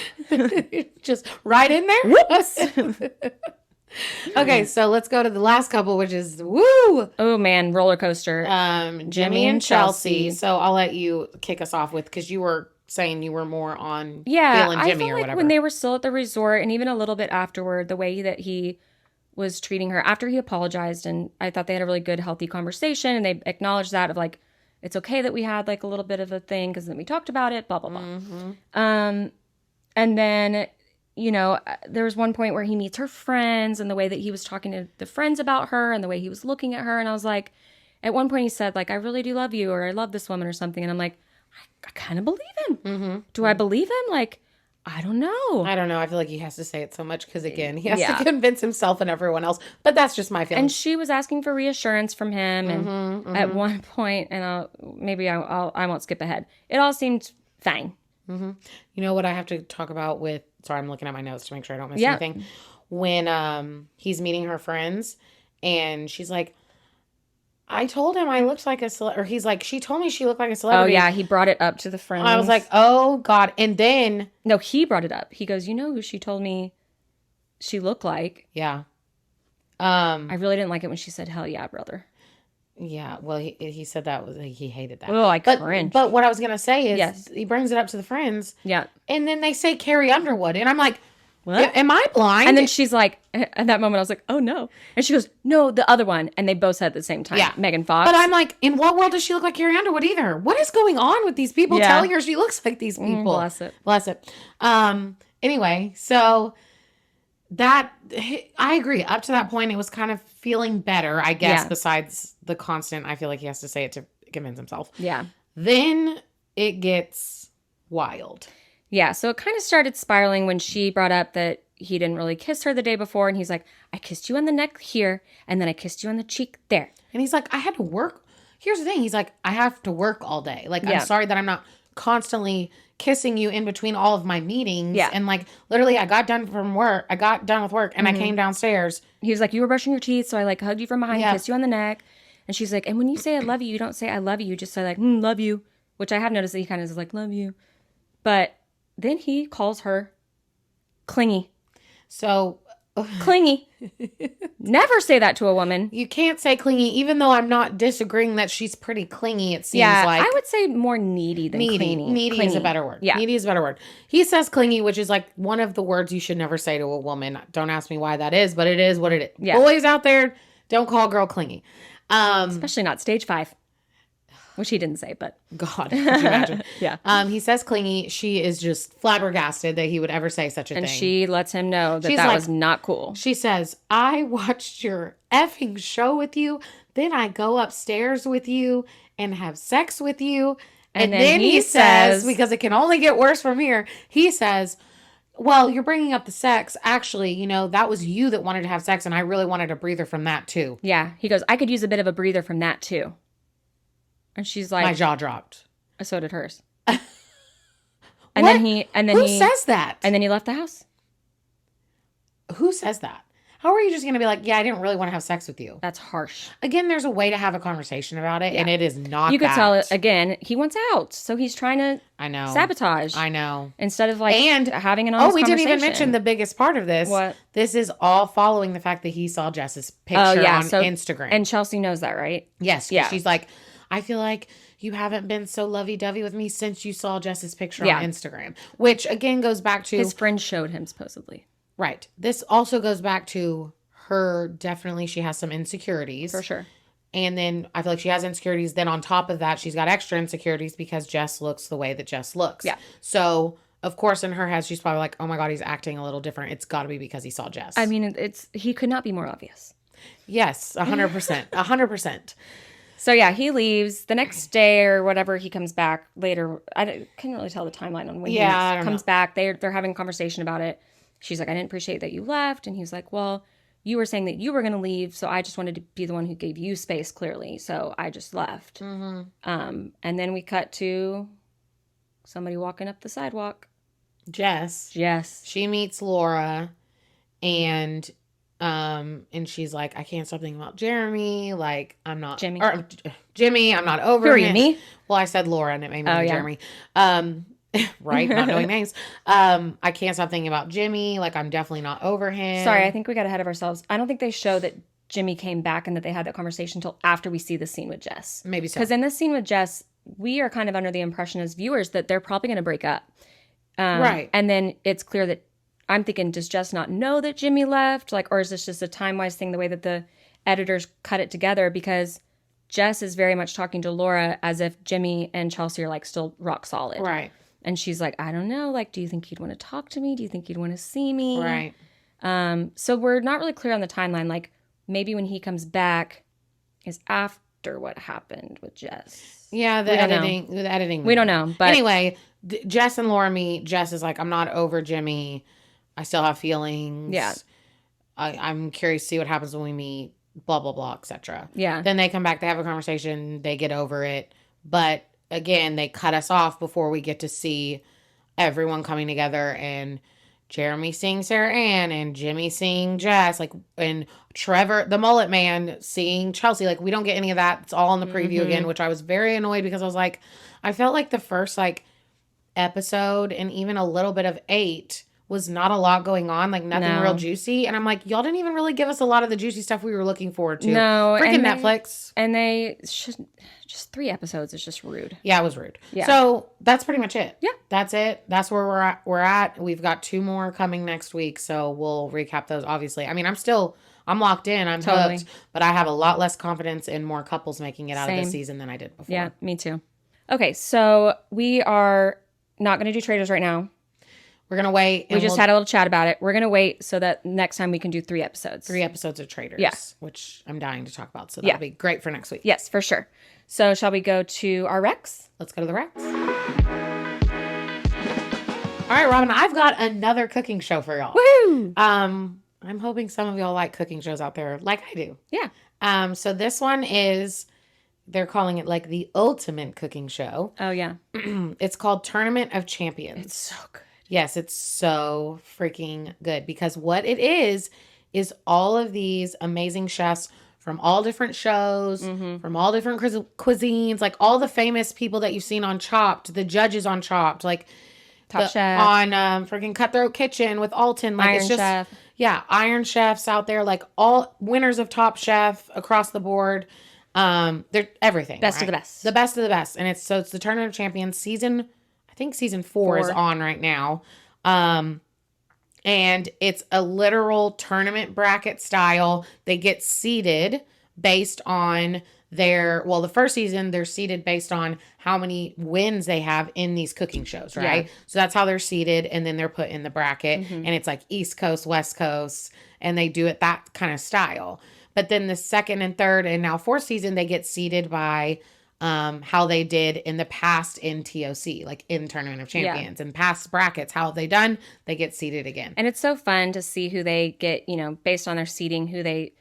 Just right in there. Whoops. Okay, so let's go to the last couple, which is woo. Oh man, roller coaster. Jimmy and Chelsea. So I'll let you kick us off with because you were saying you were more on feeling I Jimmy feel or like whatever. when they were still at the resort and even a little bit afterward, the way that he was treating her after he apologized, and I thought they had a really good, healthy conversation, and they acknowledged that of like, it's okay that we had like a little bit of a thing because then we talked about it, blah blah blah. And then there was one point where he meets her friends and the way that he was talking to the friends about her and the way he was looking at her, and I was like, at one point he said like, I really do love you, or I love this woman or something, and I'm like, I kind of believe him. Do I believe him? Like, I don't know. I don't know. I feel like he has to say it so much because, again, he has to convince himself and everyone else. But that's just my feeling. And she was asking for reassurance from him. And at one point, and I won't skip ahead, it all seemed fine. You know what I have to talk about with... Sorry, I'm looking at my notes to make sure I don't miss anything. When he's meeting her friends and she's like, I told him I looked like a celebrity. Or he's like, she told me she looked like a celebrity. Oh, yeah. He brought it up to the friends. I was like, oh, God. And then... No, he brought it up. He goes, you know who she told me she looked like? Yeah. I really didn't like it when she said, hell yeah, brother. Yeah. Well, he said that was... He hated that. Oh, I cringed. But what I was going to say is... Yes. He brings it up to the friends. Yeah. And then they say Carrie Underwood. And I'm like... What? Am I blind? And then she's like, at that moment, I was like, oh no. And she goes, no, the other one. And they both said at the same time, Megan Fox. But I'm like, in what world does she look like Carrie Underwood either? What is going on with these people telling her she looks like these people? Bless it. Bless it. Anyway, so that, I agree. Up to that point, it was kind of feeling better, I guess, besides the constant, I feel like he has to say it to convince himself. Yeah. Then it gets wild. Yeah, so it kind of started spiraling when she brought up that he didn't really kiss her the day before. And he's like, I kissed you on the neck here, and then I kissed you on the cheek there. And he's like, I had to work. Here's the thing. He's like, I have to work all day. Like, I'm sorry that I'm not constantly kissing you in between all of my meetings. Yeah. And like, literally, I got done with work, and I came downstairs. He was like, you were brushing your teeth, so I like hugged you from behind, kissed you on the neck. And she's like, and when you say I love you, you don't say I love you. You just say like, love you. Which I have noticed that he kind of is like, love you. But... then he calls her clingy. So... clingy. Never say that to a woman. You can't say clingy, even though I'm not disagreeing that she's pretty clingy, it seems like. I would say more needy than clingy. Needy is a better word. Yeah. Needy is a better word. He says clingy, which is like one of the words you should never say to a woman. Don't ask me why that is, but it is what it is. Yeah. Boys out there, don't call a girl clingy. Especially not stage 5. Which he didn't say, but... God, could you imagine? Yeah. He says clingy. She is just flabbergasted that he would ever say such a thing. And she lets him know that She's that like- was not cool. She says, I watched your effing show with you. Then I go upstairs with you and have sex with you. And then he says, because it can only get worse from here, he says, well, you're bringing up the sex. Actually, that was you that wanted to have sex. And I really wanted a breather from that too. Yeah. He goes, I could use a bit of a breather from that too. And she's like, My jaw dropped. so did hers. What? Who says that? And then he left the house. Who says that? How are you just going to be like, yeah, I didn't really want to have sex with you? That's harsh. Again, there's a way to have a conversation about it, and it is not You could that. tell it, again, he wants out. So he's trying to sabotage. I know. Instead of like having an honest we conversation. didn't even mention the biggest part of this. What? This is all following the fact that he saw Jess's picture on Instagram. And Chelsea knows that, right? Yes. Yeah. She's like, I feel like you haven't been so lovey-dovey with me since you saw Jess's picture on Instagram. Which, again, goes back to... His friend showed him, supposedly. Right. This also goes back to her, definitely she has some insecurities. For sure. And then I feel like she has insecurities. Then on top of that, she's got extra insecurities because Jess looks the way that Jess looks. Yeah. So, of course, in her head, she's probably like, oh my God, he's acting a little different. It's got to be because he saw Jess. I mean, he could not be more obvious. Yes, 100%. 100%. So, yeah, he leaves. The next day or whatever, he comes back later. I couldn't really tell the timeline on when he comes back. They're having a conversation about it. She's like, I didn't appreciate that you left. And he's like, well, you were saying that you were going to leave. So I just wanted to be the one who gave you space, clearly. So I just left. Mm-hmm. And then we cut to somebody walking up the sidewalk. Jess. She meets Laura and she's like, I can't stop thinking about Jeremy. Like, I'm not Jimmy. I'm not over Who are you, me? Well, I said Laura and it made me Jeremy. Right? Not knowing names. I can't stop thinking about Jimmy. Like, I'm definitely not over him. Sorry, I think we got ahead of ourselves. I don't think they show that Jimmy came back and that they had that conversation until after we see the scene with Jess. Maybe so. Because in this scene with Jess, we are kind of under the impression as viewers that they're probably going to break up. Right. And then it's clear that I'm thinking, does Jess not know that Jimmy left? Like, or is this just a time-wise thing, the way that the editors cut it together? Because Jess is very much talking to Laura as if Jimmy and Chelsea are like still rock solid. Right. And she's like, I don't know. Like, do you think he'd want to talk to me? Do you think he'd want to see me? Right. So we're not really clear on the timeline. Like, maybe when he comes back is after what happened with Jess. Yeah, the editing. We don't know. But anyway, Jess and Laura meet. Jess is like, I'm not over Jimmy. I still have feelings. Yeah. I'm curious to see what happens when we meet. Blah, blah, blah, etc. Yeah. Then they come back. They have a conversation. They get over it. But again, they cut us off before we get to see everyone coming together and Jeremy seeing Sarah Ann and Jimmy seeing Jess, like, and Trevor, the mullet man, seeing Chelsea. Like, we don't get any of that. It's all in the preview again, which I was very annoyed because I was like, I felt like the first, like, episode and even a little bit of 8 was not a lot going on, like nothing real juicy. And I'm like, y'all didn't even really give us a lot of the juicy stuff we were looking forward to. No. Freaking Netflix. And they should, just 3 episodes is just rude. Yeah, it was rude. Yeah. So that's pretty much it. Yeah. That's it. That's where we're at. We've got 2 more coming next week. So we'll recap those, obviously. I mean, I'm locked in. I'm hooked. But I have a lot less confidence in more couples making it out of this season than I did before. Yeah, me too. Okay, so we are not going to do Traders right now. We're going to wait. We just had a little chat about it. We're going to wait so that next time we can do 3 episodes. 3 episodes of Traders. Yeah. Which I'm dying to talk about. So that'll be great for next week. Yes, for sure. So shall we go to our Recs? Let's go to the Recs. All right, Robin, I've got another cooking show for y'all. Woohoo! I'm hoping some of y'all like cooking shows out there like I do. Yeah. So this one is, they're calling it like the ultimate cooking show. Oh, yeah. It's called Tournament of Champions. It's so good. Yes, it's so freaking good because what it is all of these amazing chefs from all different shows, from all different cuisines, like all the famous people that you've seen on Chopped, the judges on Chopped, like Top Chef. On freaking Cutthroat Kitchen with Alton. Like, it's just, Chef. Yeah, Iron Chefs out there, like all winners of Top Chef across the board. They're everything. Best of the best. The best of the best. And it's the Tournament of Champions season, I think season 4 is on right now. And it's a literal tournament bracket style. They get seeded based on the first season, they're seeded based on how many wins they have in these cooking shows, right? Yeah. So that's how they're seeded, and then they're put in the bracket, and it's like East Coast, West Coast, and they do it that kind of style. But then the second and third and now 4th season, they get seeded by how they did in the past in TOC, like in Tournament of Champions and past brackets. How have they done? They get seeded again. And it's so fun to see who they get, based on their seeding, who they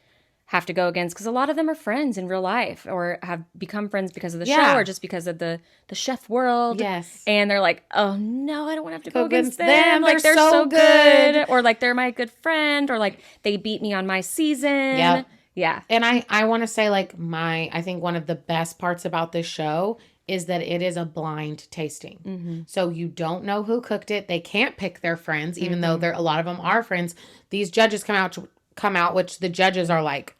have to go against, because a lot of them are friends in real life or have become friends because of the Yeah. show or just because of the chef world. Yes. And they're like, oh no, I don't want to have to go against them. them. Like They're they're so so good. good. Or like they're my good friend, or like they beat me on my season. Yep. Yeah. And I want to say, like, I think one of the best parts about this show is that it is a blind tasting. Mm-hmm. So you don't know who cooked it. They can't pick their friends, even though a lot of them are friends. These judges come out, which the judges are like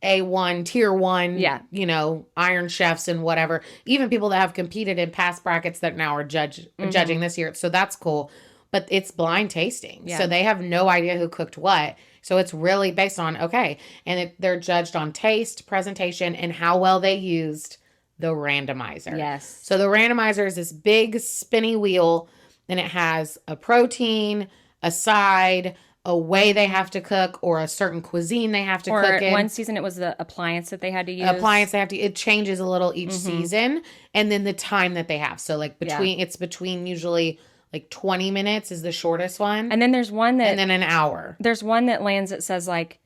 A1, tier 1, Yeah. you know, Iron Chefs and whatever. Even people that have competed in past brackets that now are judging this year. So that's cool. But it's blind tasting. Yeah. So they have no idea who cooked what. So it's really based on, okay. And they're judged on taste, presentation, and how well they used the randomizer. Yes. So the randomizer is this big spinny wheel, and it has a protein, a side, a way they have to cook, or a certain cuisine they have to cook in. One season it was the appliance that they had to use. It changes a little each season, and then the time that they have. So like it's between usually like 20 minutes is the shortest one. And then there's one that... And then an hour. There's one that lands that says like,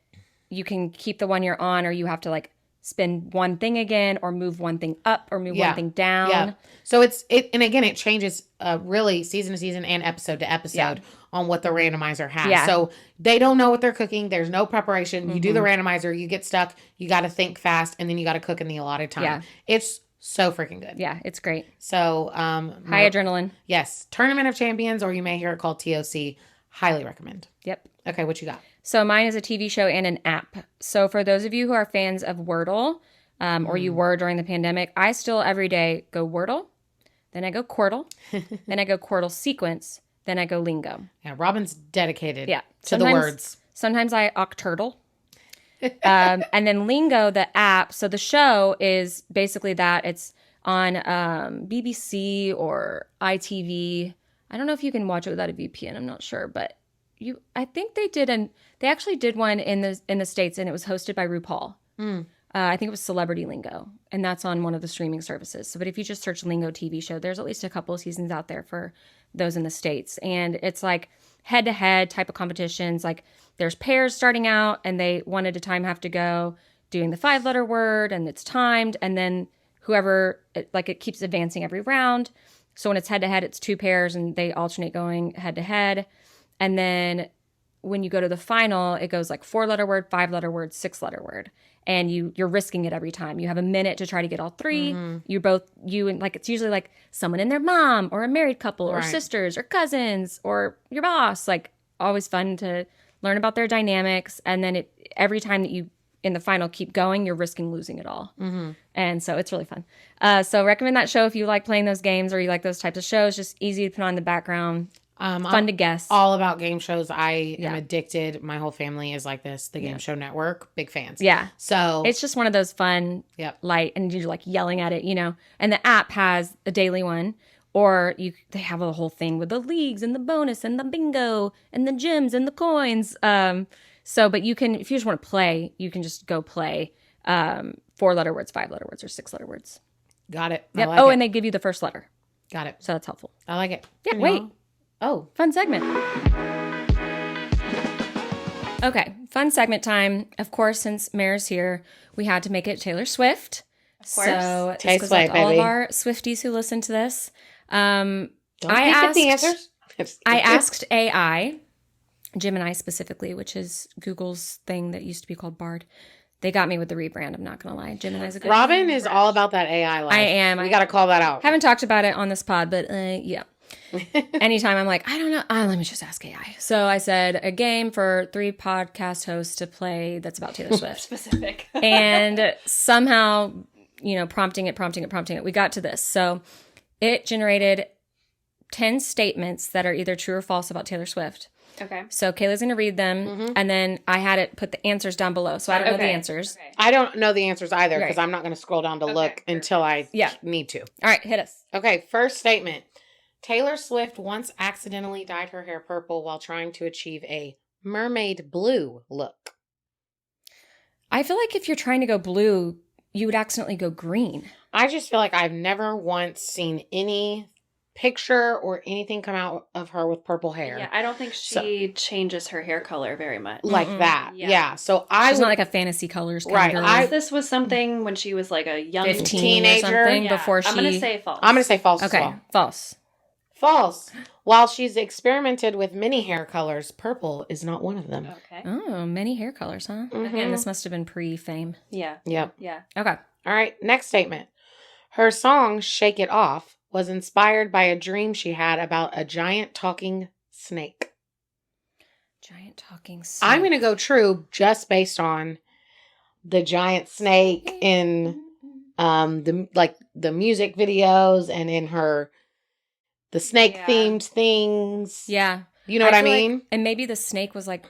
you can keep the one you're on, or you have to like spin one thing again, or move one thing up, or move one thing down. Yeah. So and again, it changes really season to season and episode to episode on what the randomizer has. Yeah. So they don't know what they're cooking. There's no preparation. You do the randomizer, you get stuck, you got to think fast, and then you got to cook in the allotted time. Yeah. It's so freaking good. Yeah, it's great. So high adrenaline. Yes. Tournament of Champions, or you may hear it called TOC. Highly recommend. Yep. Okay, what you got? So mine is a TV show and an app. So for those of you who are fans of Wordle, or you were during the pandemic, I still every day go Wordle, then I go Quirtle, then I go Quirtle Sequence, then I go Lingo. Yeah, Robin's dedicated to the Sometimes- words. Sometimes I Octurtle. And then Lingo, the app. So the show is basically that. It's on BBC or ITV. I don't know if you can watch it without a VPN. I'm not sure, but I think they actually did one in the States, and it was hosted by RuPaul. I think it was Celebrity Lingo, and that's on one of the streaming services. So, but if you just search Lingo TV show, there's at least a couple of seasons out there for those in the States. And it's like head-to-head type of competitions. Like there's pairs starting out, and they one at a time have to go doing the 5-letter word, and it's timed. And then whoever, it keeps advancing every round. So when it's head-to-head, it's 2 pairs, and they alternate going head-to-head. And then when you go to the final, it goes like 4-letter word, 5-letter word, 6-letter word. And you're risking it every time. You have a minute to try to get all 3. It's usually like someone and their mom, or a married couple, or sisters, or cousins, or your boss. Like always fun to learn about their dynamics. And then every time that you in the final keep going, you're risking losing it all. And so it's really fun. So recommend that show if you like playing those games, or you like those types of shows. Just easy to put on the background. Fun to guess. All about game shows. I am addicted. My whole family is like this. The Game Show Network, big fans. Yeah. So it's just one of those fun, light, and you're like yelling at it, And the app has a daily one, or they have a whole thing with the leagues and the bonus and the bingo and the gyms and the coins. But you can, if you just want to play, you can just go play 4-letter words, 5-letter words, or 6-letter words. Got it. Yep. Like it. And they give you the first letter. Got it. So that's helpful. I like it. Yeah. Wait. Oh, fun segment. Okay, fun segment time. Of course, since Mare's here, we had to make it Taylor Swift. Of course. So Tay this goes out Swift, to all of baby. our Swifties who listen to this. don't I you get the answers? I asked AI, Gemini specifically, which is Google's thing that used to be called Bard. They got me with the rebrand. I'm not going to lie. Gemini's a good Robin is all about that AI life. I am. We got to call that out. Haven't talked about it on this pod, but yeah. Anytime I'm like, I don't know. Let me just ask AI. So I said a game for 3 podcast hosts to play that's about Taylor Swift. Specific. And somehow, prompting it, we got to this. So it generated 10 statements that are either true or false about Taylor Swift. Okay. So Kayla's going to read them, and then I had it put the answers down below. So I don't know the answers. Okay. I don't know the answers either, because Right. I'm not going to scroll down to look sure. until I need to. All right, hit us. Okay, first statement. Taylor Swift once accidentally dyed her hair purple while trying to achieve a mermaid blue look. I feel like if you're trying to go blue, you would accidentally go green. I just feel like I've never once seen any picture or anything come out of her with purple hair. Yeah, I don't think she changes her hair color very much. Like that. Yeah. Yeah. So I She's would, not like a fantasy colors kind Right, of girl. Unless this was something when she was like a young 15 teenager. or something Yeah, before she... I'm going to say false. I'm going to say false as Okay, well. false. False. While she's experimented with many hair colors, purple is not one of them. Okay. Oh, many hair colors, huh? Again, this must have been pre-fame. Yeah. Yep. Yeah. Okay. All right. Next statement. Her song, Shake It Off, was inspired by a dream she had about a giant talking snake. Giant talking snake. I'm going to go true just based on the giant snake in the music videos and in the snake themed things. Yeah. You know what I feel mean? like- and maybe the snake was like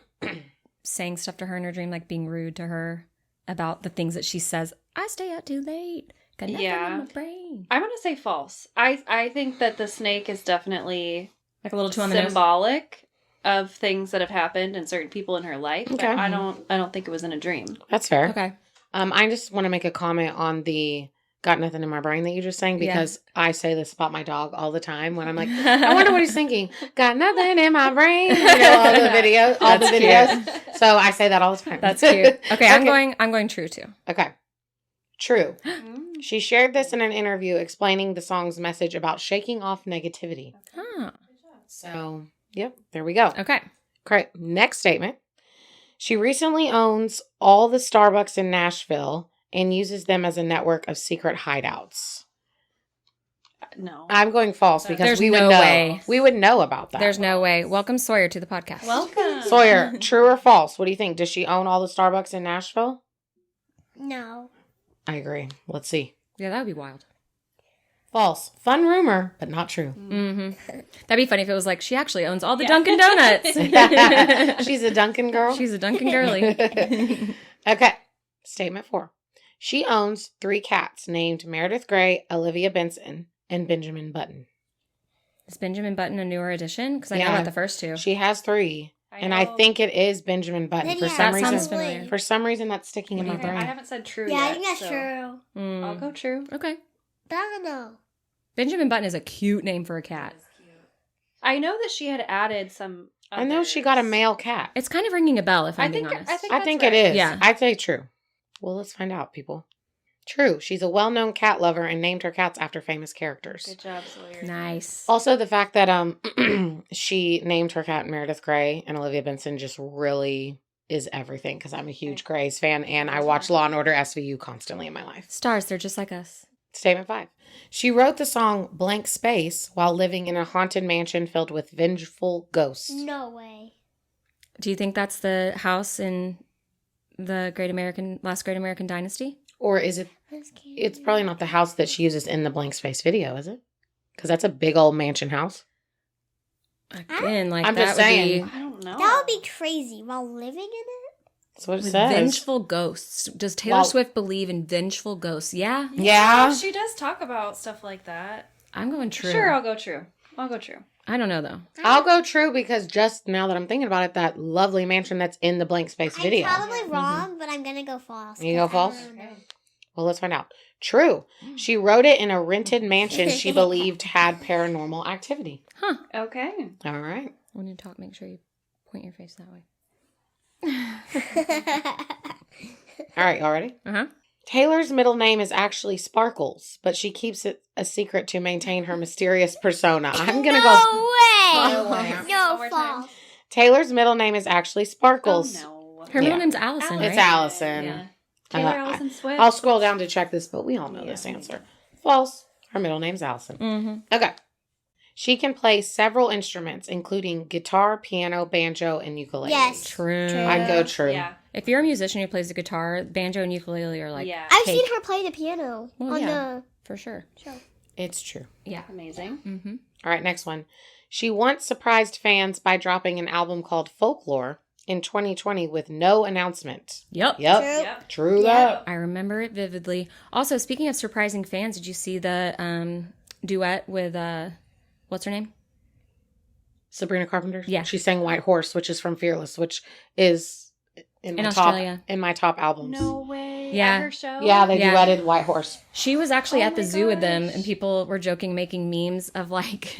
saying stuff to her in her dream, like being rude to her about the things that she says. I stay out too late. Got nothing in my brain. I'm going to say false. I think that the snake is definitely Like a little too on the nose. symbolic of things that have happened and certain people in her life. Okay. But I don't think it was in a dream. That's fair. Okay. I just want to make a comment on the got nothing in my brain that you just sang because I say this about my dog all the time when I'm like, I wonder what he's thinking. Got nothing in my brain. You know, all the videos. That's So I say that all the time. That's cute. Okay, I'm going true too. Okay. True. She shared this in an interview explaining the song's message about shaking off negativity. Huh. So, yep, there we go. Okay. Great. Next statement. She recently owns all the Starbucks in Nashville and uses them as a network of secret hideouts. No. I'm going false because There's we would no know. way. We would know about that. There's no way. Welcome Sawyer to the podcast. Welcome. Sawyer, true or false? What do you think? Does she own all the Starbucks in Nashville? No. I agree. Let's see. Yeah, that would be wild. False. Fun rumor, but not true. Mm-hmm. That'd be funny if it was like she actually owns all the Dunkin' Donuts. She's a Dunkin' girl. She's a Dunkin' girly. Okay. Statement 4. She owns 3 cats named Meredith Grey, Olivia Benson, and Benjamin Button. Is Benjamin Button a newer addition? Because I know Yeah. about the first 2. She has 3. And I think it is Benjamin Button. Then For yeah, some that sounds reason, familiar. for some reason that's sticking in my Okay, brain. I haven't said true Yeah, yet. I think that's so true. I'll go true. Okay. But I don't know. Benjamin Button is a cute name for a cat. I know that she had added some. I know she got a male cat. It's kind of ringing a bell, if I'm I being think. honest. I think. I that's think right. it is. Yeah. I'd say true. Well, let's find out, people. True. She's a well-known cat lover and named her cats after famous characters. Good job, Sawyer. Nice. Also, the fact that she named her cat Meredith Grey and Olivia Benson just really is everything because I'm a huge Greys fan and I watch Law and Order SVU constantly in my life. Stars, they're just like us. Statement 5. She wrote the song Blank Space while living in a haunted mansion filled with vengeful ghosts. No way. Do you think that's the house in the last Great American Dynasty? Or is it? It's probably not the house that she uses in the Blank Space video, is it? Because that's a big old mansion house. Again, like I'm that just would saying. be I don't know. That would be crazy while living in it. That's what it with says. vengeful ghosts. Does Taylor Well- Swift believe in vengeful ghosts? Yeah. Yeah. She does talk about stuff like that. I'm going true. Sure, I'll go true. I'll go true. I don't know though. I'll go true because just now that I'm thinking about it, that lovely mansion that's in the Blank Space video. I'm probably wrong, but I'm gonna go false. You go 'cause I false? don't know. Well, let's find out. True. She wrote it in a rented mansion she believed had paranormal activity. Okay. All right. When you talk, make sure you point your face that way. All right, y'all ready? Uh-huh. Taylor's middle name is actually Sparkles, but she keeps it a secret to maintain her mysterious persona. I'm going to go. No way. One No more time. false. Taylor's middle name is actually Sparkles. Oh, no. Her middle Yeah. name's Allison, right? It's Allison. Yeah. Taylor Uh, Allison Swift. I'll scroll down to check this, but we all know this answer. False. Her middle name's Allison. Mm-hmm. Okay. She can play several instruments, including guitar, piano, banjo, and ukulele. Yes. True. I'd go true. Yeah. If you're a musician who plays the guitar, banjo and ukulele are like, Yeah. I've cake. seen her play the piano Well, on yeah. for sure. the show. It's true. Yeah. Amazing. Mm-hmm. All right, next one. She once surprised fans by dropping an album called Folklore in 2020 with no announcement. Yep. Yep. True. Yep. True that. I remember it vividly. Also, speaking of surprising fans, did you see the duet with, what's her name? Sabrina Carpenter? Yeah. She sang White Horse, which is from Fearless, which is in In my Australia. top albums. No way. Yeah. at her show? Yeah, they Yeah. duetted White Horse. She was actually Oh at the my zoo with them, gosh. and people were joking, making memes of like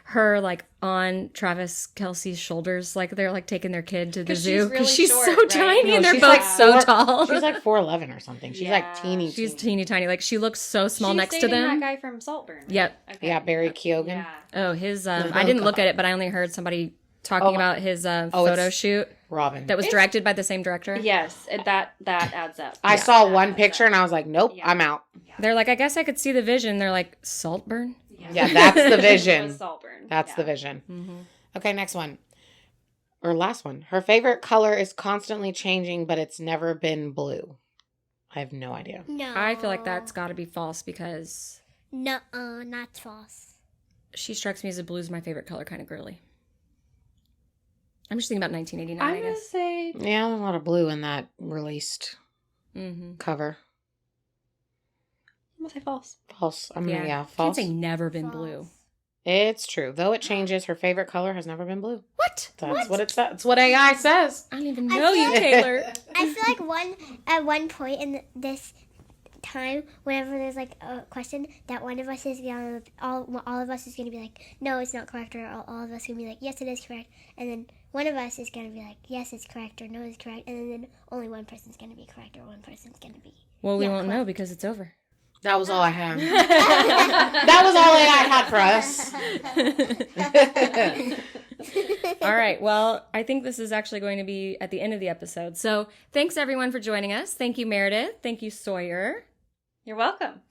her like on Travis Kelsey's shoulders, like they're like taking their kid to the 'Cause zoo she's because really she's short, so right? tiny, No, and they're she's both like so four- tall. She's like 4'11" or something. She's like Yeah. teeny. She's teeny tiny. Like she looks so small She's next to dating them. that guy from Saltburn. Right? Yep. Okay. Yeah, Barry Keoghan. Yeah. Oh, his. Oh, I didn't look God. at it, but I only heard somebody talking about his photo it's- shoot Robin. that was directed by the same director. Yes, that adds up. I Yeah, saw that one adds picture up. and I was like, nope, Yeah. I'm out. They're like, I guess I could see the vision. They're like, Saltburn. Yeah, that's the It was vision. Saltburn. That's Yeah. the vision. Mm-hmm. Okay, next one. Or last one. Her favorite color is constantly changing, but it's never been blue. I have no idea. No. I feel like that's got to be false because No, not false. she strikes me as a blue's my favorite color kind of girly. I'm just thinking about 1989, I'm I gonna guess. say Yeah, there's a lot of blue in that released Mm-hmm. cover. I'm gonna say false. False. I mean, yeah, Can't false. say never been blue. False. It's true. Though it changes, her favorite color has never been blue. What? That's what it says. That's what AI says. I don't even I know feel you, like- Taylor. I feel like at one point in this time, whenever there's like a question, that one of us is gonna all of us is gonna be like, no, it's not correct, or all of us gonna be like, yes, it is correct, and then one of us is gonna be like, yes, it's correct, or no, it's correct, and then only one person's gonna be correct, or one person's gonna be. Well, we Yeah, won't know correct. because it's over. That was all I had. That was all AI had for us. All right. Well, I think this is actually going to be at the end of the episode. So thanks, everyone, for joining us. Thank you, Meredith. Thank you, Sawyer. You're welcome.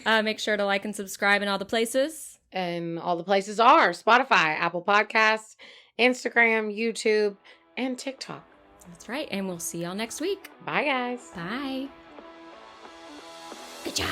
Make sure to like and subscribe in all the places. And all the places are Spotify, Apple Podcasts, Instagram, YouTube, and TikTok. That's right. And we'll see y'all next week. Bye, guys. Bye. Good job.